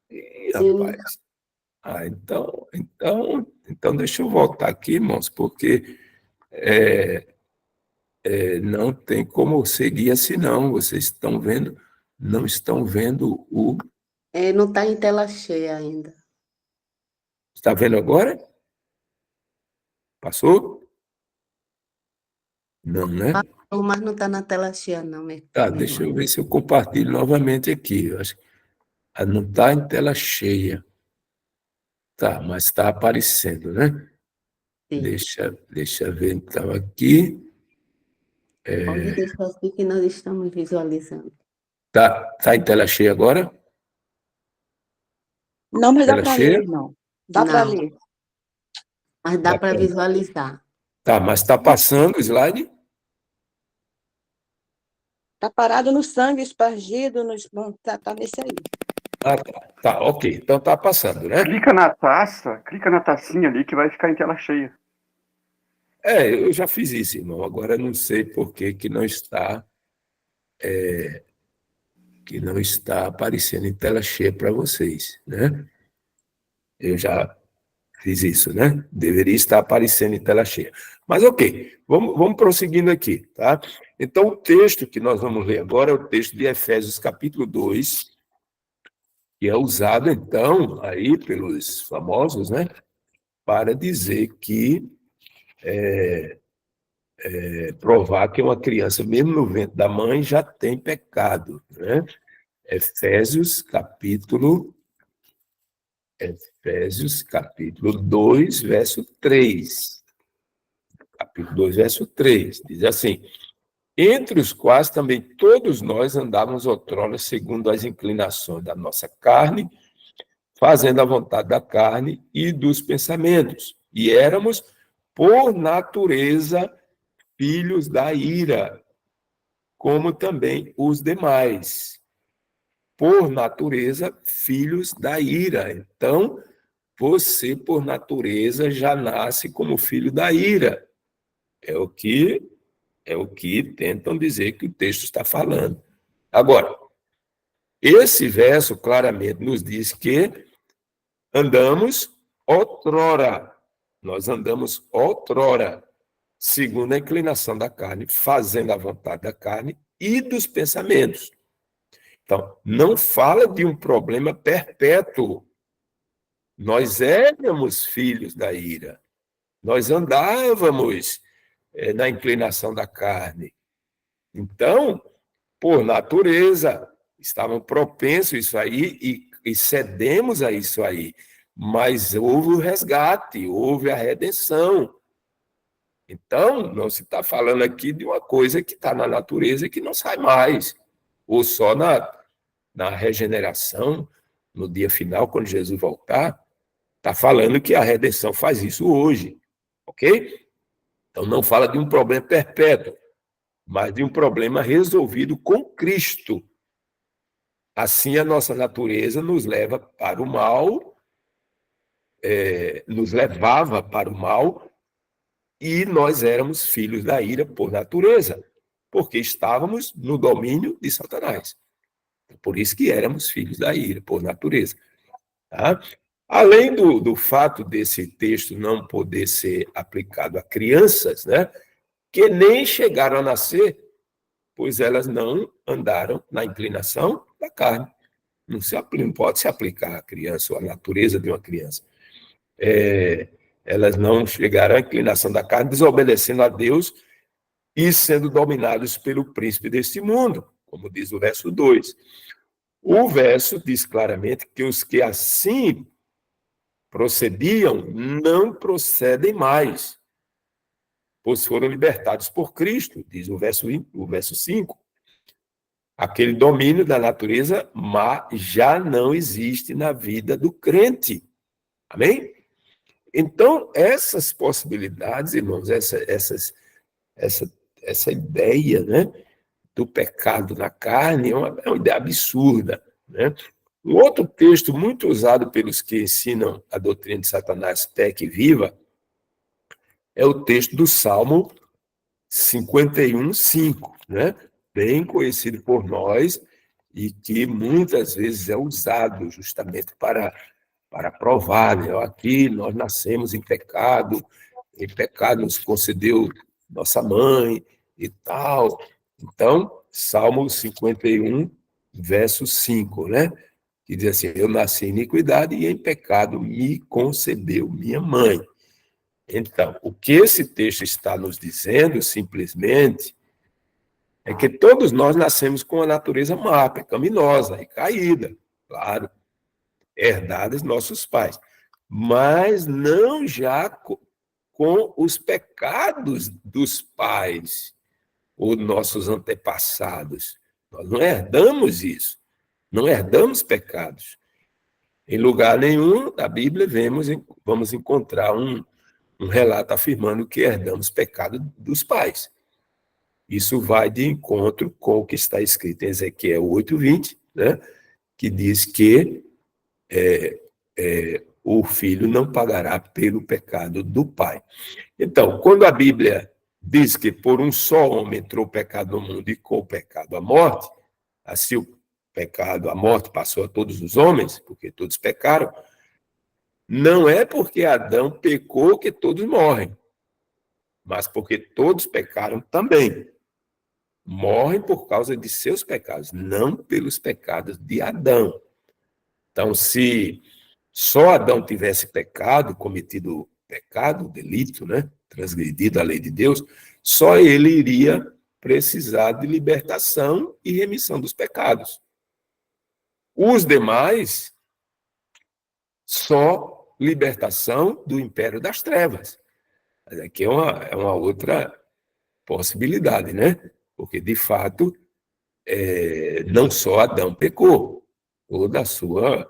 Ih, Sim. rapaz. Então deixa eu voltar aqui, irmãos, porque não tem como seguir assim, não. Vocês estão vendo, não estão vendo o... Não está em tela cheia ainda. Está vendo agora? Passou? Não, né? Mas não está na tela cheia, não. Tá, deixa eu ver se eu compartilho novamente aqui. Eu acho que não está em tela cheia. Tá, mas está aparecendo, né? Sim. Deixa eu ver, então, aqui. Pode deixar assim que nós estamos visualizando. Tá em tela cheia agora? Não, mas dá Tela para cheia? ler, não. Dá para Não. ler. Mas dá para visualizar. Tá, mas está passando o slide? Está parado no sangue, espargido, tá nesse aí. Ah, tá, ok. Então está passando, né? Clica na tacinha ali que vai ficar em tela cheia. Eu já fiz isso, irmão. Agora não sei por que não está aparecendo em tela cheia para vocês, né? Eu já fiz isso, né? Deveria estar aparecendo em tela cheia. Mas ok, vamos prosseguindo aqui, tá? Então, o texto que nós vamos ler agora é o texto de Efésios, capítulo 2, que é usado, então, aí pelos famosos, né? Para dizer que provar que uma criança, mesmo no ventre da mãe, já tem pecado, né? Efésios, capítulo 2, verso 3. Capítulo 2, verso 3. Diz assim: entre os quais também todos nós andávamos outrora segundo as inclinações da nossa carne, fazendo a vontade da carne e dos pensamentos. E éramos, por natureza, filhos da ira, como também os demais. Por natureza, filhos da ira. Então, você, por natureza, já nasce como filho da ira. É o que tentam dizer que o texto está falando. Agora, esse verso claramente nos diz que andamos outrora. Nós andamos outrora, segundo a inclinação da carne, fazendo a vontade da carne e dos pensamentos. Então, não fala de um problema perpétuo. Nós éramos filhos da ira. Nós andávamos na inclinação da carne. Então, por natureza, estavam propensos a isso aí e cedemos a isso aí. Mas houve o resgate, houve a redenção. Então, não se está falando aqui de uma coisa que está na natureza e que não sai mais. Ou só na regeneração, no dia final, quando Jesus voltar, está falando que a redenção faz isso hoje. Ok? Então, não fala de um problema perpétuo, mas de um problema resolvido com Cristo. Assim, a nossa natureza nos leva para o mal, nos levava para o mal, e nós éramos filhos da ira por natureza, porque estávamos no domínio de Satanás. Por isso que éramos filhos da ira por natureza. Tá? Além do fato desse texto não poder ser aplicado a crianças, né, que nem chegaram a nascer, pois elas não andaram na inclinação da carne. Não pode se aplicar à criança ou à natureza de uma criança. Elas não chegaram à inclinação da carne, desobedecendo a Deus e sendo dominados pelo príncipe deste mundo, como diz o verso 2. O verso diz claramente que os que assim procediam não procedem mais, pois foram libertados por Cristo, diz o verso 5. Aquele domínio da natureza má já não existe na vida do crente. Amém? Então, essas possibilidades, irmãos, essa ideia, né, do pecado na carne é uma ideia absurda. Né? Um outro texto muito usado pelos que ensinam a doutrina de Satanás, peque e viva, é o texto do Salmo 51:5, né? Bem conhecido por nós e que muitas vezes é usado justamente para provar, né? Aqui nós nascemos em pecado nos concedeu nossa mãe e tal. Então, Salmo 51, verso 5, né? Que diz assim: eu nasci em iniquidade e em pecado me concebeu minha mãe. Então, o que esse texto está nos dizendo, simplesmente, é que todos nós nascemos com a natureza má, pecaminosa e caída, claro, herdada dos nossos pais, mas não já com os pecados dos pais ou nossos antepassados. Nós não herdamos isso, não herdamos pecados. Em lugar nenhum da Bíblia vamos encontrar um relato afirmando que herdamos pecado dos pais. Isso vai de encontro com o que está escrito em Ezequiel 8:20, né, que diz que o filho não pagará pelo pecado do pai. Então, quando a Bíblia diz que por um só homem entrou o pecado no mundo e com o pecado a morte, assim o pecado, a morte passou a todos os homens, porque todos pecaram, não é porque Adão pecou que todos morrem, mas porque todos pecaram também. Morrem por causa de seus pecados, não pelos pecados de Adão. Então, se só Adão tivesse cometido pecado, delito, né, transgredido a lei de Deus, só ele iria precisar de libertação e remissão dos pecados. Os demais, só libertação do império das trevas. Mas aqui é uma outra possibilidade, né? Porque, de fato, não só Adão pecou, toda a sua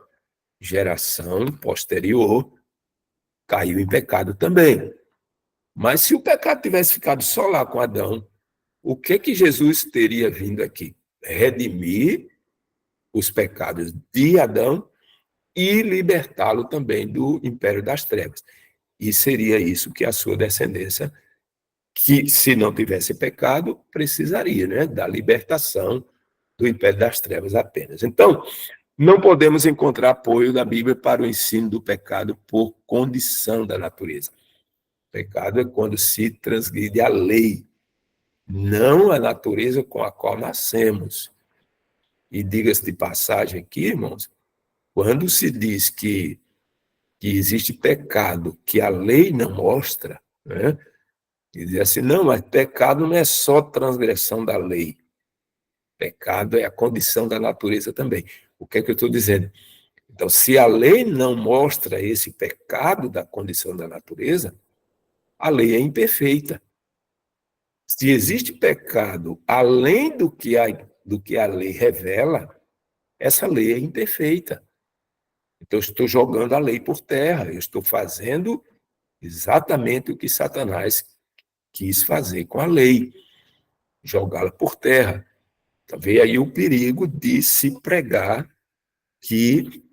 geração posterior caiu em pecado também. Mas se o pecado tivesse ficado só lá com Adão, o que Jesus teria vindo aqui? Redimir os pecados de Adão e libertá-lo também do império das trevas. E seria isso que a sua descendência, que se não tivesse pecado, precisaria, né, da libertação do império das trevas apenas. Então, não podemos encontrar apoio da Bíblia para o ensino do pecado por condição da natureza. Pecado é quando se transgride a lei, não a natureza com a qual nascemos. E diga-se de passagem aqui, irmãos, quando se diz que existe pecado que a lei não mostra, né? E diz assim, não, mas pecado não é só transgressão da lei. Pecado é a condição da natureza também. O que é que eu estou dizendo? Então, se a lei não mostra esse pecado da condição da natureza, a lei é imperfeita. Se existe pecado além do que a lei revela, essa lei é imperfeita. Então, eu estou jogando a lei por terra, eu estou fazendo exatamente o que Satanás quis fazer com a lei, jogá-la por terra. Então, veio aí o perigo de se pregar que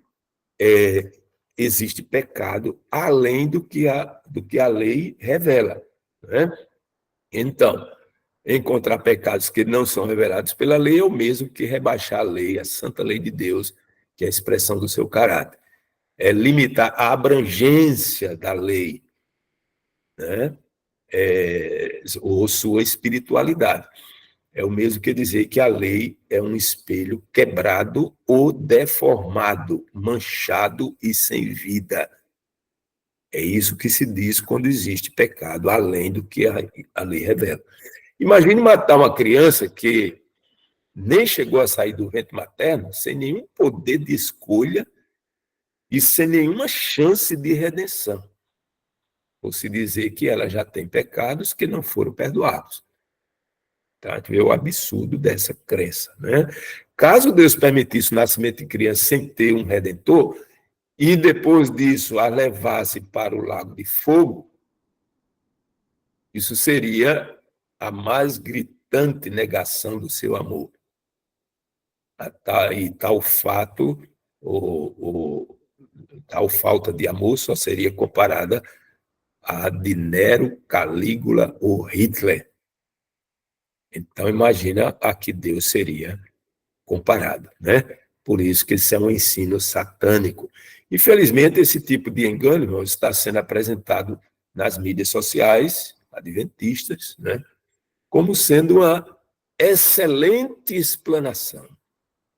existe pecado além do que a lei revela, né? Então, encontrar pecados que não são revelados pela lei é o mesmo que rebaixar a lei, a santa lei de Deus, que é a expressão do seu caráter. É limitar a abrangência da lei, né? Ou sua espiritualidade. É o mesmo que dizer que a lei é um espelho quebrado ou deformado, manchado e sem vida. É isso que se diz quando existe pecado, além do que a lei revela. Imagine matar uma criança que nem chegou a sair do ventre materno, sem nenhum poder de escolha e sem nenhuma chance de redenção. Ou se dizer que ela já tem pecados que não foram perdoados. Tá? A gente vê o absurdo dessa crença, né? Caso Deus permitisse o nascimento de criança sem ter um redentor, e depois disso a levasse para o lago de fogo, isso seria a mais gritante negação do seu amor. E tal fato, tal falta de amor só seria comparada a de Nero, Calígula ou Hitler. Então, imagina a que Deus seria comparado, né? Por isso que isso é um ensino satânico. Infelizmente, esse tipo de engano, irmão, está sendo apresentado nas mídias sociais, adventistas, né? Como sendo uma excelente explanação.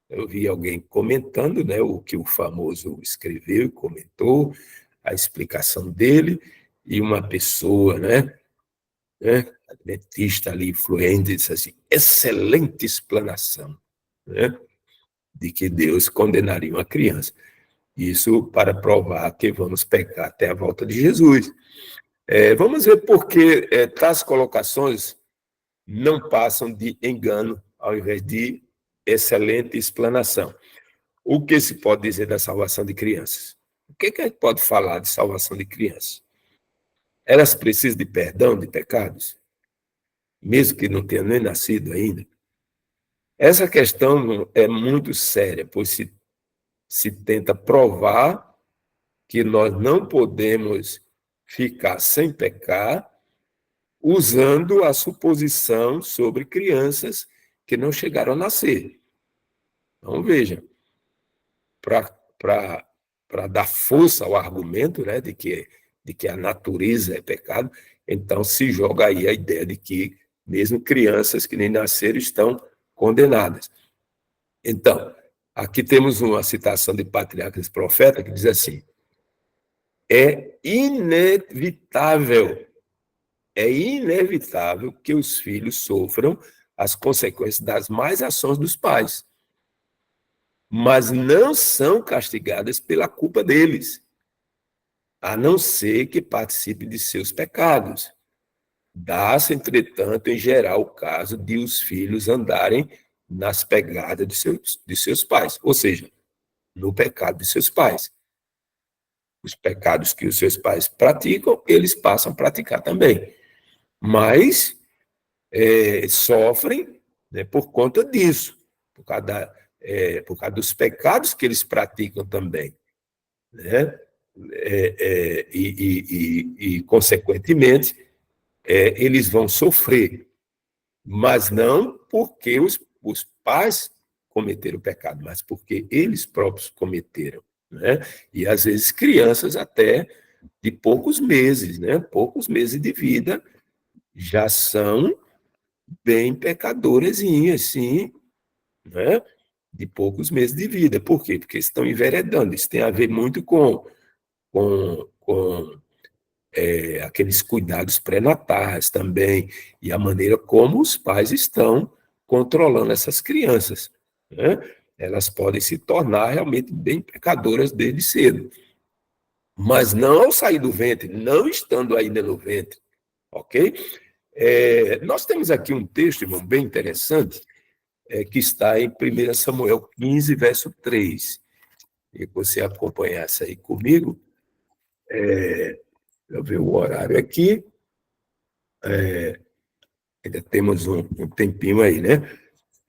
Eu vi alguém comentando, né, o que o famoso escreveu e comentou, a explicação dele, e uma pessoa, né, adventista ali, influente, disse assim, excelente explanação, né, de que Deus condenaria uma criança. Isso para provar que vamos pecar até a volta de Jesus. Vamos ver por que tais colocações não passam de engano, ao invés de excelente explanação. O que se pode dizer da salvação de crianças? O que a gente pode falar de salvação de crianças? Elas precisam de perdão de pecados? Mesmo que não tenham nem nascido ainda? Essa questão é muito séria, pois se tenta provar que nós não podemos ficar sem pecar usando a suposição sobre crianças que não chegaram a nascer. Então, veja, para dar força ao argumento, né, de que a natureza é pecado, então se joga aí a ideia de que mesmo crianças que nem nasceram estão condenadas. Então, aqui temos uma citação de Patriarcas e Profeta que diz assim, é inevitável que os filhos sofram as consequências das más ações dos pais, mas não são castigadas pela culpa deles, a não ser que participem de seus pecados. Dá-se, entretanto, em geral, o caso de os filhos andarem nas pegadas de seus pais, ou seja, no pecado de seus pais. Os pecados que os seus pais praticam, eles passam a praticar também. Mas sofrem, né, por conta disso, por causa dos pecados que eles praticam também. né? Consequentemente, eles vão sofrer, mas não porque os pais cometeram o pecado, mas porque eles próprios cometeram, né? E às vezes crianças até de poucos meses, né? Poucos meses de vida já são bem pecadorezinhas, sim, né? De poucos meses de vida. Por quê? Porque estão enveredando. Isso tem a ver muito com aqueles cuidados pré-natais também, e a maneira como os pais estão controlando essas crianças, né? Elas podem se tornar realmente bem pecadoras desde cedo, mas não ao sair do ventre, não estando ainda no ventre, ok? Nós temos aqui um texto, irmão, bem interessante, que está em 1 Samuel 15, verso 3. E você acompanhasse aí comigo, eu ver o horário aqui, ainda temos um tempinho aí, né?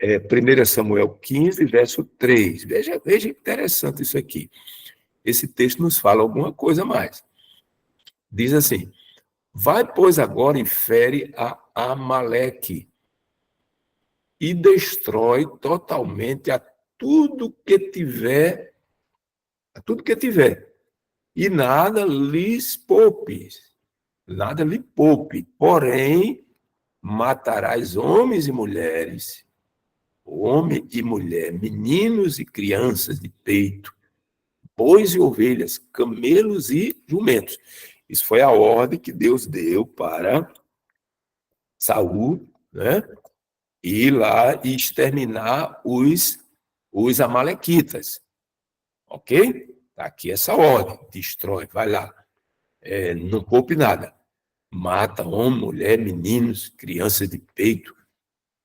1 Samuel 15, verso 3. Veja interessante isso aqui. Esse texto nos fala alguma coisa a mais. Diz assim: vai, pois, agora e fere a Amaleque e destrói totalmente a tudo que tiver, e nada lhe poupe, porém matarás homens e mulheres, homem e mulher, meninos e crianças de peito, bois e ovelhas, camelos e jumentos. Isso foi a ordem que Deus deu para Saul, né? Ir lá e exterminar os amalequitas. Ok? Está aqui essa ordem. Destrói, vai lá. Não poupe nada. Mata homem, mulher, meninos, crianças de peito,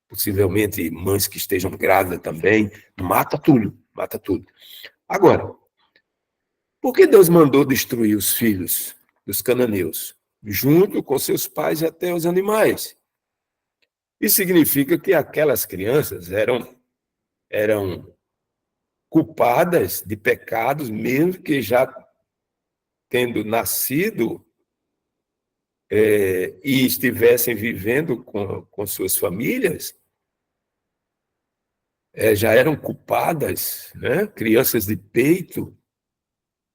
possivelmente mães que estejam grávidas também. Mata tudo, mata tudo. Agora, por que Deus mandou destruir os filhos dos cananeus, junto com seus pais e até os animais? Isso significa que aquelas crianças eram culpadas de pecados, mesmo que já tendo nascido e estivessem vivendo com suas famílias, já eram culpadas, né? Crianças de peito.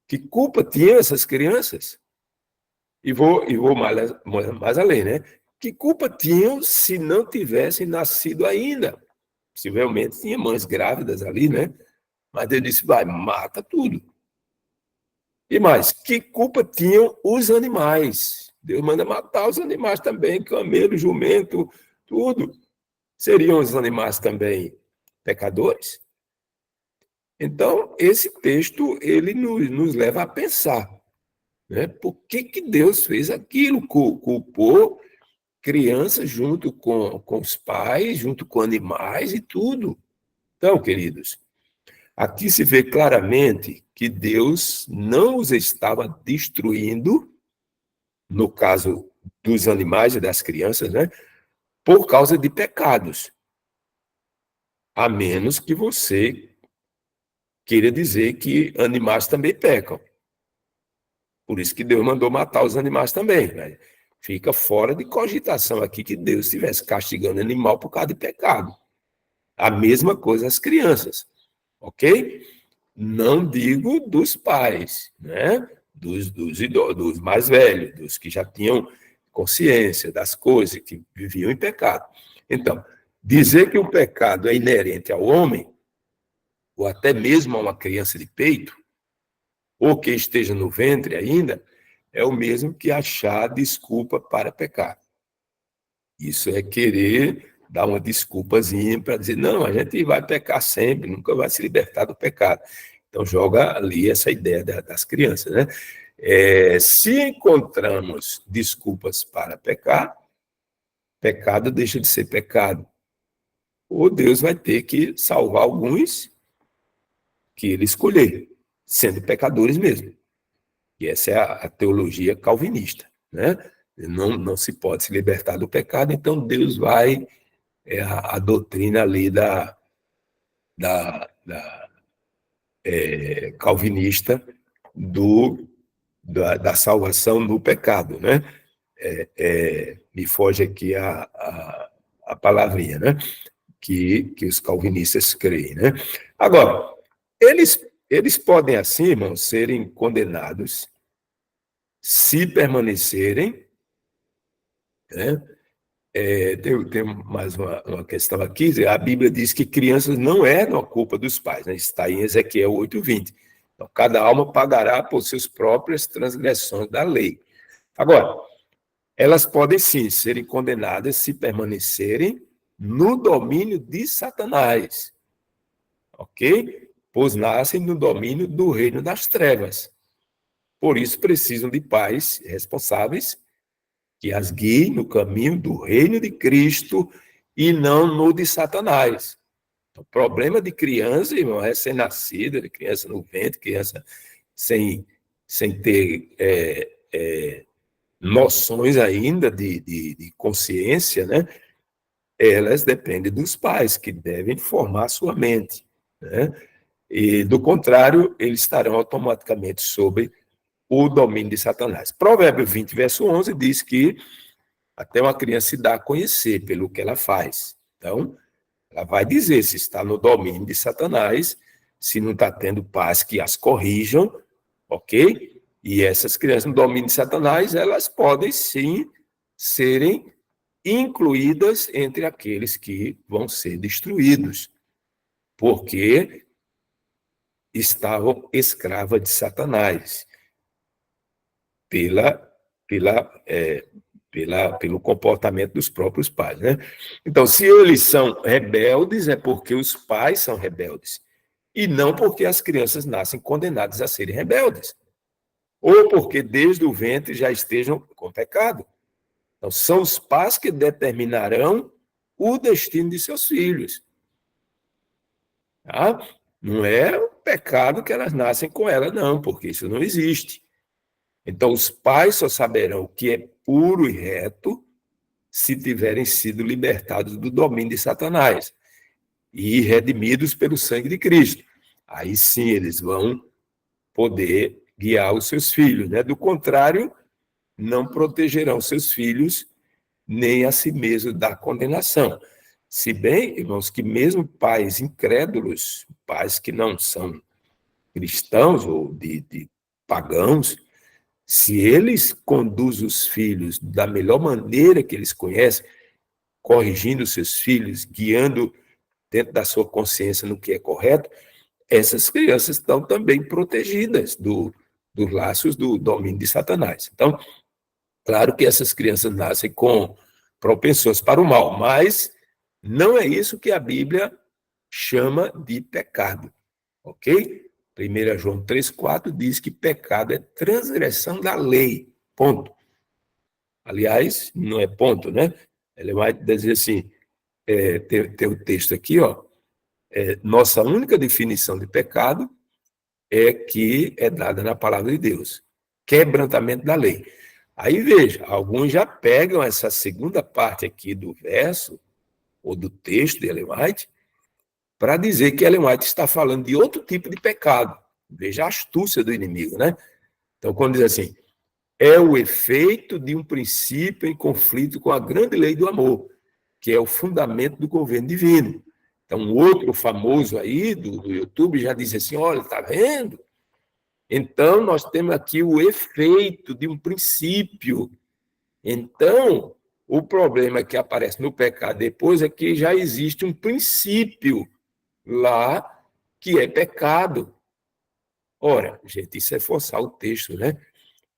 Que culpa tinham essas crianças? E vou mais além, né? Que culpa tinham se não tivessem nascido ainda? Possivelmente tinha mães grávidas ali, né? Mas Deus disse, vai, mata tudo. E mais, que culpa tinham os animais? Deus manda matar os animais também, camelo, jumento, tudo. Seriam os animais também pecadores? Então, esse texto, ele nos leva a pensar, né? Por que Deus fez aquilo? Culpou crianças junto com os pais, junto com animais e tudo. Então, queridos, aqui se vê claramente que Deus não os estava destruindo, no caso dos animais e das crianças, né? Por causa de pecados. A menos que você queira dizer que animais também pecam. Por isso que Deus mandou matar os animais também. Né? Fica fora de cogitação aqui que Deus estivesse castigando animal por causa de pecado. A mesma coisa as crianças, ok? Não digo dos pais, né? Dos mais velhos, dos que já tinham consciência das coisas, que viviam em pecado. Então, dizer que o pecado é inerente ao homem, ou até mesmo a uma criança de peito, ou que esteja no ventre ainda, é o mesmo que achar desculpa para pecar. Isso é querer dar uma desculpazinha para dizer, não, a gente vai pecar sempre, nunca vai se libertar do pecado. Então, joga ali essa ideia das crianças, né? Se encontramos desculpas para pecar, pecado deixa de ser pecado. Ou Deus vai ter que salvar alguns que ele escolher, sendo pecadores mesmo. E essa é a teologia calvinista, né? Não se pode se libertar do pecado, então Deus vai, a doutrina ali calvinista, da salvação no pecado, né? Me foge aqui a palavrinha, né? Que os calvinistas creem, né? Agora, eles podem, assim, irmãos, serem condenados se permanecerem, né? Tem mais uma questão aqui. A Bíblia diz que crianças não herdam a culpa dos pais, né? Está em Ezequiel 8:20. Então, cada alma pagará por suas próprias transgressões da lei. Agora, elas podem sim serem condenadas se permanecerem no domínio de Satanás, ok? Pois nascem no domínio do reino das trevas. Por isso precisam de pais responsáveis que as guiem no caminho do reino de Cristo e não no de Satanás. O problema de criança, irmão, recém-nascida, de criança no ventre, criança sem ter noções ainda de consciência, né? Elas dependem dos pais, que devem formar sua mente, né? E, do contrário, eles estarão automaticamente sob o domínio de Satanás. Provérbio 20, verso 11, diz que até uma criança se dá a conhecer pelo que ela faz. Então, ela vai dizer se está no domínio de Satanás, se não está tendo pais que as corrijam, ok? E essas crianças no domínio de Satanás, elas podem sim serem incluídas entre aqueles que vão ser destruídos, porque estavam escravas de Satanás pelo comportamento dos próprios pais, né? Então, se eles são rebeldes, é porque os pais são rebeldes, e não porque as crianças nascem condenadas a serem rebeldes, ou porque desde o ventre já estejam com pecado. Então, são os pais que determinarão o destino de seus filhos. Tá? Não é o pecado que elas nascem com ela, não, porque isso não existe. Então, os pais só saberão o que é puro e reto se tiverem sido libertados do domínio de Satanás e redimidos pelo sangue de Cristo. Aí sim eles vão poder guiar os seus filhos, né? Do contrário, não protegerão seus filhos nem a si mesmo da condenação. Se bem, irmãos, que mesmo pais incrédulos, pais que não são cristãos ou de pagãos, se eles conduzem os filhos da melhor maneira que eles conhecem, corrigindo seus filhos, guiando dentro da sua consciência no que é correto, essas crianças estão também protegidas dos laços do domínio de Satanás. Então, claro que essas crianças nascem com propensões para o mal, mas não é isso que a Bíblia chama de pecado, ok? 1 João 3,4 diz que pecado é transgressão da lei, ponto. Aliás, não é ponto, né? Ele vai dizer assim, tem o texto aqui, ó, nossa única definição de pecado é que é dada na palavra de Deus, quebrantamento da lei. Aí veja, alguns já pegam essa segunda parte aqui do verso, ou do texto de Ellen White, para dizer que Ellen White está falando de outro tipo de pecado. Veja a astúcia do inimigo, né? Então, quando diz assim, é o efeito de um princípio em conflito com a grande lei do amor, que é o fundamento do governo divino. Então, um outro famoso aí do YouTube já diz assim, olha, está vendo? Então, nós temos aqui o efeito de um princípio. Então, o problema que aparece no pecado depois é que já existe um princípio lá que é pecado. Ora, gente, isso é forçar o texto, né?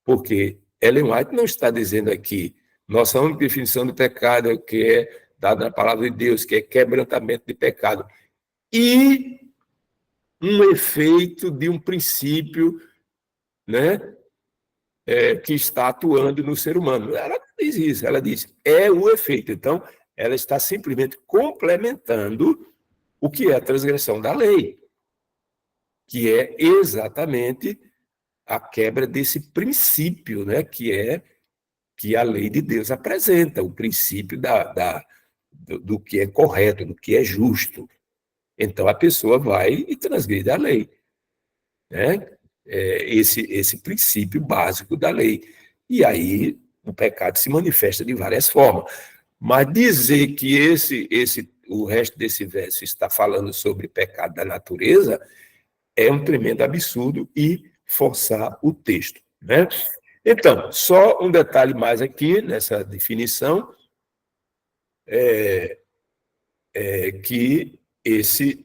Porque Ellen White não está dizendo aqui, nossa única definição do pecado é o que é dado na palavra de Deus, que é quebrantamento de pecado. E um efeito de um princípio, né, que está atuando no ser humano. Ela não diz isso, ela diz, é o efeito. Então, ela está simplesmente complementando o que é a transgressão da lei, que é exatamente a quebra desse princípio, né, que a lei de Deus apresenta, o princípio do que é correto, do que é justo. Então, a pessoa vai e transgride a lei, né? esse princípio básico da lei. E aí o pecado se manifesta de várias formas. Mas dizer que o resto desse verso está falando sobre pecado da natureza é um tremendo absurdo e forçar o texto, né? Então, só um detalhe mais aqui nessa definição, que esse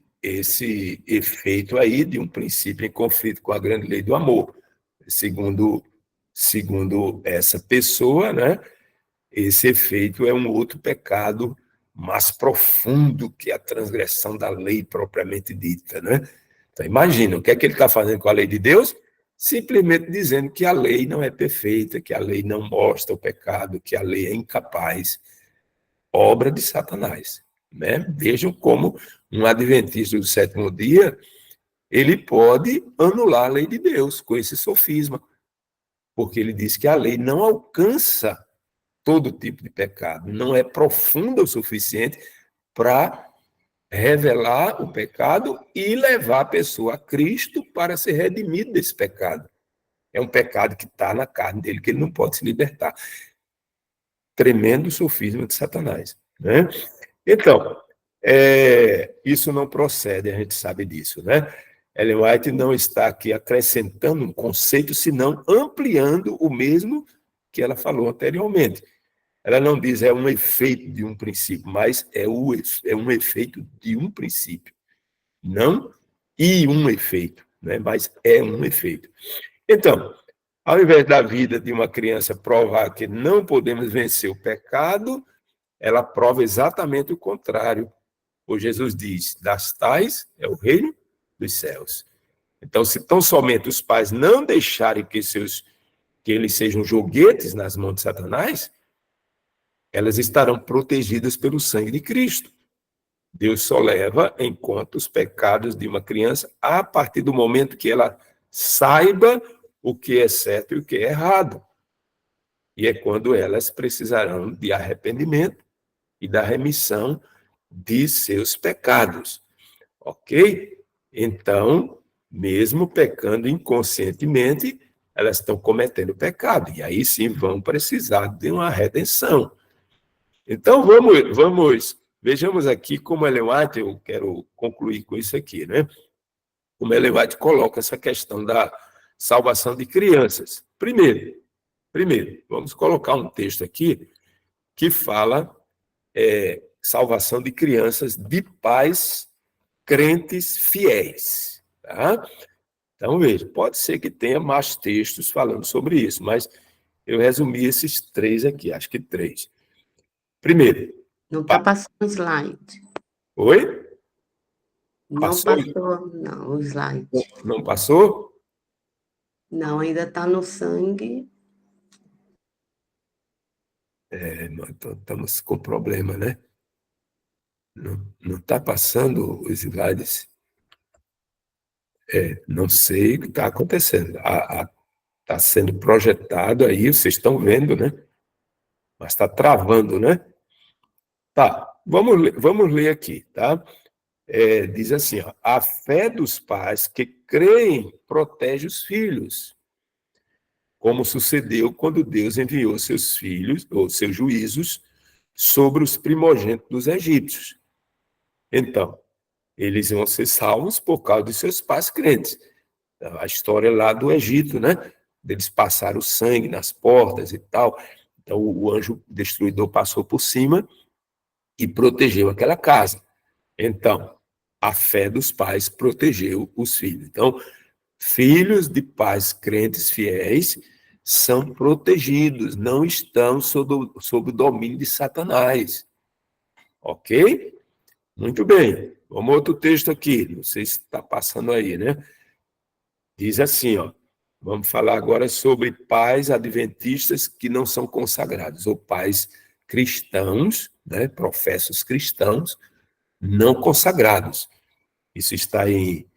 efeito aí de um princípio em conflito com a grande lei do amor, segundo essa pessoa, né? Esse efeito é um outro pecado mais profundo que a transgressão da lei propriamente dita, né? Então, imagina, o que é que ele está fazendo com a lei de Deus? Simplesmente dizendo que a lei não é perfeita, que a lei não mostra o pecado, que a lei é incapaz, obra de Satanás, né? Vejam como um adventista do sétimo dia, ele pode anular a lei de Deus com esse sofisma, porque ele diz que a lei não alcança todo tipo de pecado, não é profunda o suficiente para revelar o pecado e levar a pessoa a Cristo para ser redimido desse pecado. É um pecado que está na carne dele, que ele não pode se libertar. Tremendo sofisma de Satanás, né? Então, isso não procede, a gente sabe disso, né? Ellen White não está aqui acrescentando um conceito, senão ampliando o mesmo que ela falou anteriormente. Ela não diz é um efeito de um princípio, mas é um efeito de um princípio. Não e um efeito, né? Mas é um efeito. Então, ao invés da vida de uma criança provar que não podemos vencer o pecado, ela prova exatamente o contrário. O Jesus diz, das tais é o reino dos céus. Então, se tão somente os pais não deixarem que eles sejam joguetes nas mãos de Satanás, elas estarão protegidas pelo sangue de Cristo. Deus só leva em conta os pecados de uma criança a partir do momento que ela saiba o que é certo e o que é errado. E é quando elas precisarão de arrependimento e da remissão de seus pecados. Ok? Então, mesmo pecando inconscientemente, elas estão cometendo pecado. E aí sim vão precisar de uma redenção. Então, vejamos aqui como Ellen White, eu quero concluir com isso aqui, né? Como Ellen White coloca essa questão da salvação de crianças. Primeiro, vamos colocar um texto aqui que fala salvação de crianças de pais crentes fiéis. Tá? Então, veja, pode ser que tenha mais textos falando sobre isso, mas eu resumi esses 3 aqui, acho que 3. Primeiro. Não está passando o slide. Oi? Não Passou? passou, não, o slide. Não passou? Não, ainda está no sangue. Nós estamos com problema, né? Não está passando os slides. Não sei o que está acontecendo. Está sendo projetado aí, vocês estão vendo, né? Mas está travando, né? Tá, vamos ler aqui, tá? Diz assim, ó, a fé dos pais que creem protege os filhos, como sucedeu quando Deus enviou seus filhos, ou seus juízos, sobre os primogênitos dos egípcios. Então, eles vão ser salvos por causa de seus pais crentes. A história lá do Egito, né? Eles passaram o sangue nas portas e tal. Então, o anjo destruidor passou por cima e protegeu aquela casa. Então, a fé dos pais protegeu os filhos. Então, filhos de pais crentes fiéis são protegidos, não estão sob o domínio de Satanás. Ok? Muito bem. Vamos outro texto aqui. Não sei se está passando aí, né? Diz assim, ó. Vamos falar agora sobre pais adventistas que não são consagrados, ou pais cristãos, né? Professos cristãos, não consagrados. Isso está em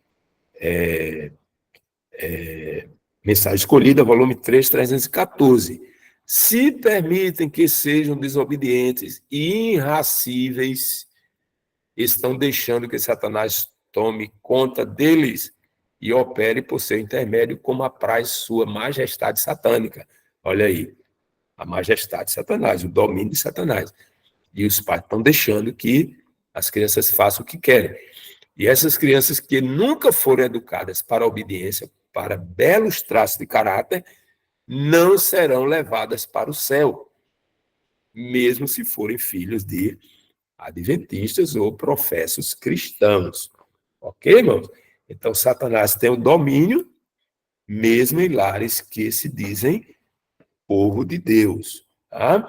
Mensagem Escolhida, volume 3, 314. Se permitem que sejam desobedientes e irracíveis, estão deixando que Satanás tome conta deles e opere por seu intermédio como apraz sua majestade satânica. Olha aí, a majestade de Satanás, o domínio de Satanás. E os pais estão deixando que as crianças façam o que querem. E essas crianças que nunca foram educadas para a obediência, para belos traços de caráter, não serão levadas para o céu, mesmo se forem filhos de adventistas ou professos cristãos. Ok, irmãos? Então, Satanás tem o domínio, mesmo em lares que se dizem povo de Deus. Tá?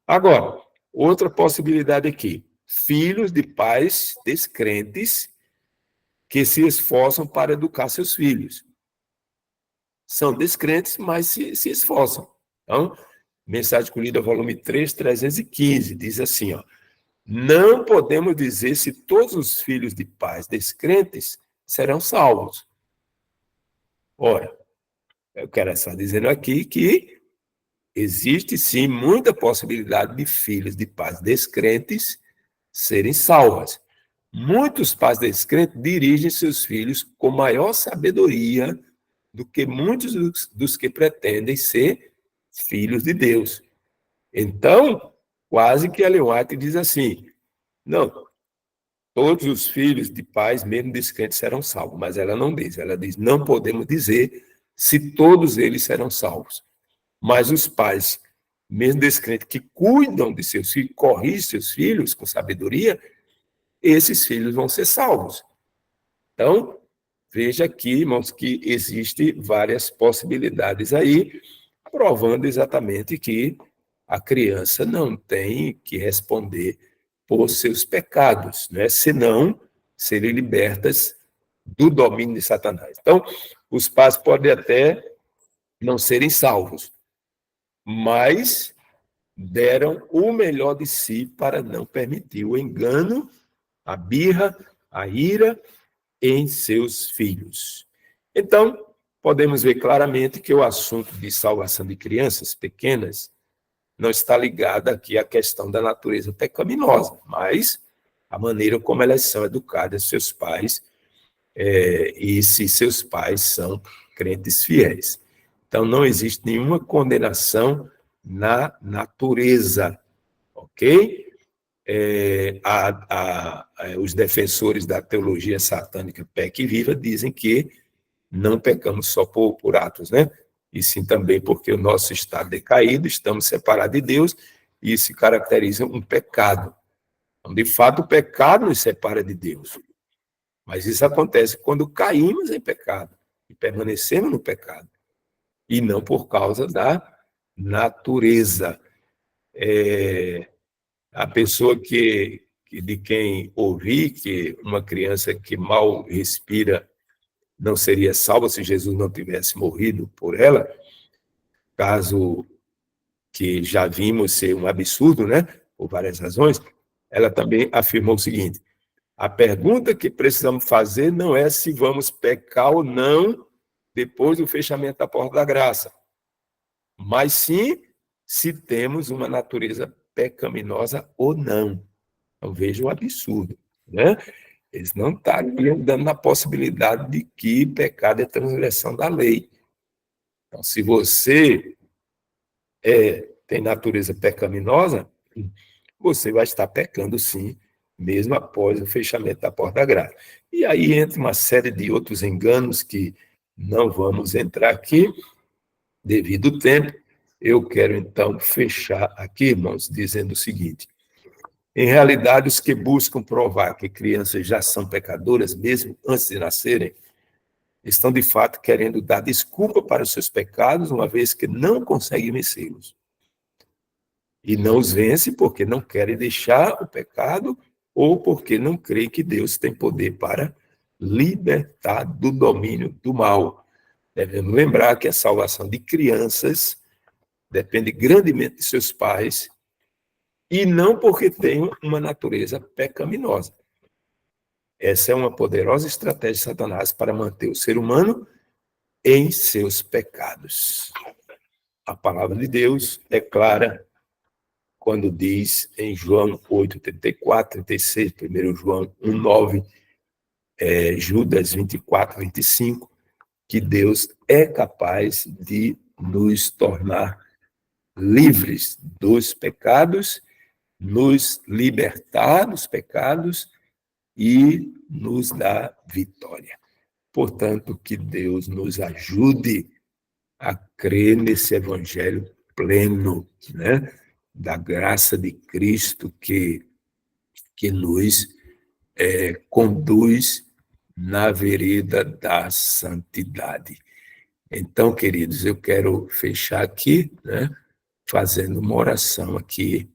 Agora, outra possibilidade aqui. Filhos de pais descrentes que se esforçam para educar seus filhos. São descrentes, mas se esforçam. Então, Mensagem Colhida, volume 3, 315, diz assim, ó, não podemos dizer se todos os filhos de pais descrentes serão salvos. Ora, eu quero estar dizendo aqui que existe, sim, muita possibilidade de filhos de pais descrentes serem salvos. Muitos pais descrentes dirigem seus filhos com maior sabedoria do que muitos dos que pretendem ser filhos de Deus. Então, quase que Ellen White diz assim, não, todos os filhos de pais, mesmo descrentes, serão salvos, mas ela não diz, ela diz, não podemos dizer se todos eles serão salvos, mas os pais, mesmo descrentes, que cuidam de seus filhos, corrigem seus filhos com sabedoria, esses filhos vão ser salvos. Então, veja aqui, irmãos, que existem várias possibilidades aí, provando exatamente que a criança não tem que responder por seus pecados, né? Senão serem libertas do domínio de Satanás. Então, os pais podem até não serem salvos, mas deram o melhor de si para não permitir o engano, a birra, a ira em seus filhos. Então, podemos ver claramente que o assunto de salvação de crianças pequenas não está ligado aqui à questão da natureza pecaminosa, mas a maneira como elas são educadas, seus pais, e se seus pais são crentes fiéis. Então, não existe nenhuma condenação na natureza, ok? Os defensores da teologia satânica Peca e Viva dizem que não pecamos só por atos, né? E sim também porque o nosso estado decaído, estamos separados de Deus, e isso caracteriza um pecado. Então, de fato, o pecado nos separa de Deus. Mas isso acontece quando caímos em pecado e permanecemos no pecado, e não por causa da natureza. A pessoa de quem ouvi que uma criança que mal respira não seria salva se Jesus não tivesse morrido por ela, caso que já vimos ser um absurdo, né? Por várias razões, ela também afirmou o seguinte, a pergunta que precisamos fazer não é se vamos pecar ou não depois do fechamento da porta da graça, mas sim se temos uma natureza pecaminosa ou não. Então, veja o absurdo, né? Eles não estariam dando na possibilidade de que pecado é transgressão da lei. Então, se você tem natureza pecaminosa, você vai estar pecando sim, mesmo após o fechamento da porta da graça. E aí entra uma série de outros enganos que não vamos entrar aqui, devido ao tempo. Eu quero, então, fechar aqui, irmãos, dizendo o seguinte, em realidade, os que buscam provar que crianças já são pecadoras, mesmo antes de nascerem, estão, de fato, querendo dar desculpa para os seus pecados, uma vez que não conseguem vencê-los. E não os vence porque não querem deixar o pecado ou porque não creem que Deus tem poder para libertar do domínio do mal. Devemos lembrar que a salvação de crianças depende grandemente de seus pais e não porque tenham uma natureza pecaminosa. Essa é uma poderosa estratégia de Satanás para manter o ser humano em seus pecados. A palavra de Deus é clara quando diz em João 8, 34, 36, 1 João 1, 9, Judas 24, 25, que Deus é capaz de nos tornar livres dos pecados, nos libertar dos pecados e nos dar vitória. Portanto, que Deus nos ajude a crer nesse evangelho pleno, né, da graça de Cristo que nos conduz na vereda da santidade. Então, queridos, eu quero fechar aqui, né, fazendo uma oração aqui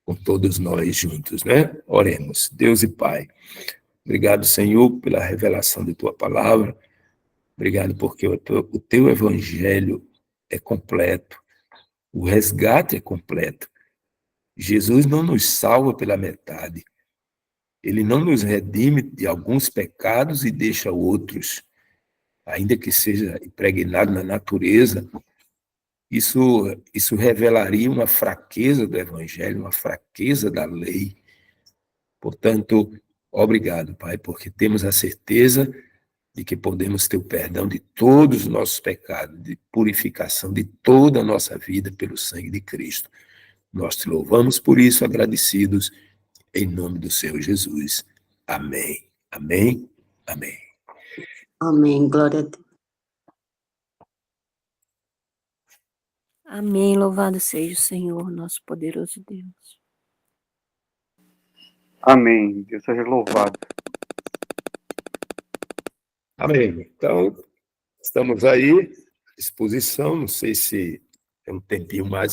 com todos nós juntos, né? Oremos. Deus e Pai, obrigado, Senhor, pela revelação de Tua palavra. Obrigado porque o Teu evangelho é completo, o resgate é completo. Jesus não nos salva pela metade. Ele não nos redime de alguns pecados e deixa outros, ainda que seja impregnado na natureza. Isso revelaria uma fraqueza do evangelho, uma fraqueza da lei. Portanto, obrigado, Pai, porque temos a certeza de que podemos ter o perdão de todos os nossos pecados, de purificação de toda a nossa vida pelo sangue de Cristo. Nós te louvamos por isso, agradecidos, em nome do Senhor Jesus. Amém. Amém. Amém. Amém. Glória a Deus. Amém. Louvado seja o Senhor, nosso poderoso Deus. Amém. Deus seja louvado. Amém. Então, estamos aí à disposição. Não sei se tem um tempinho mais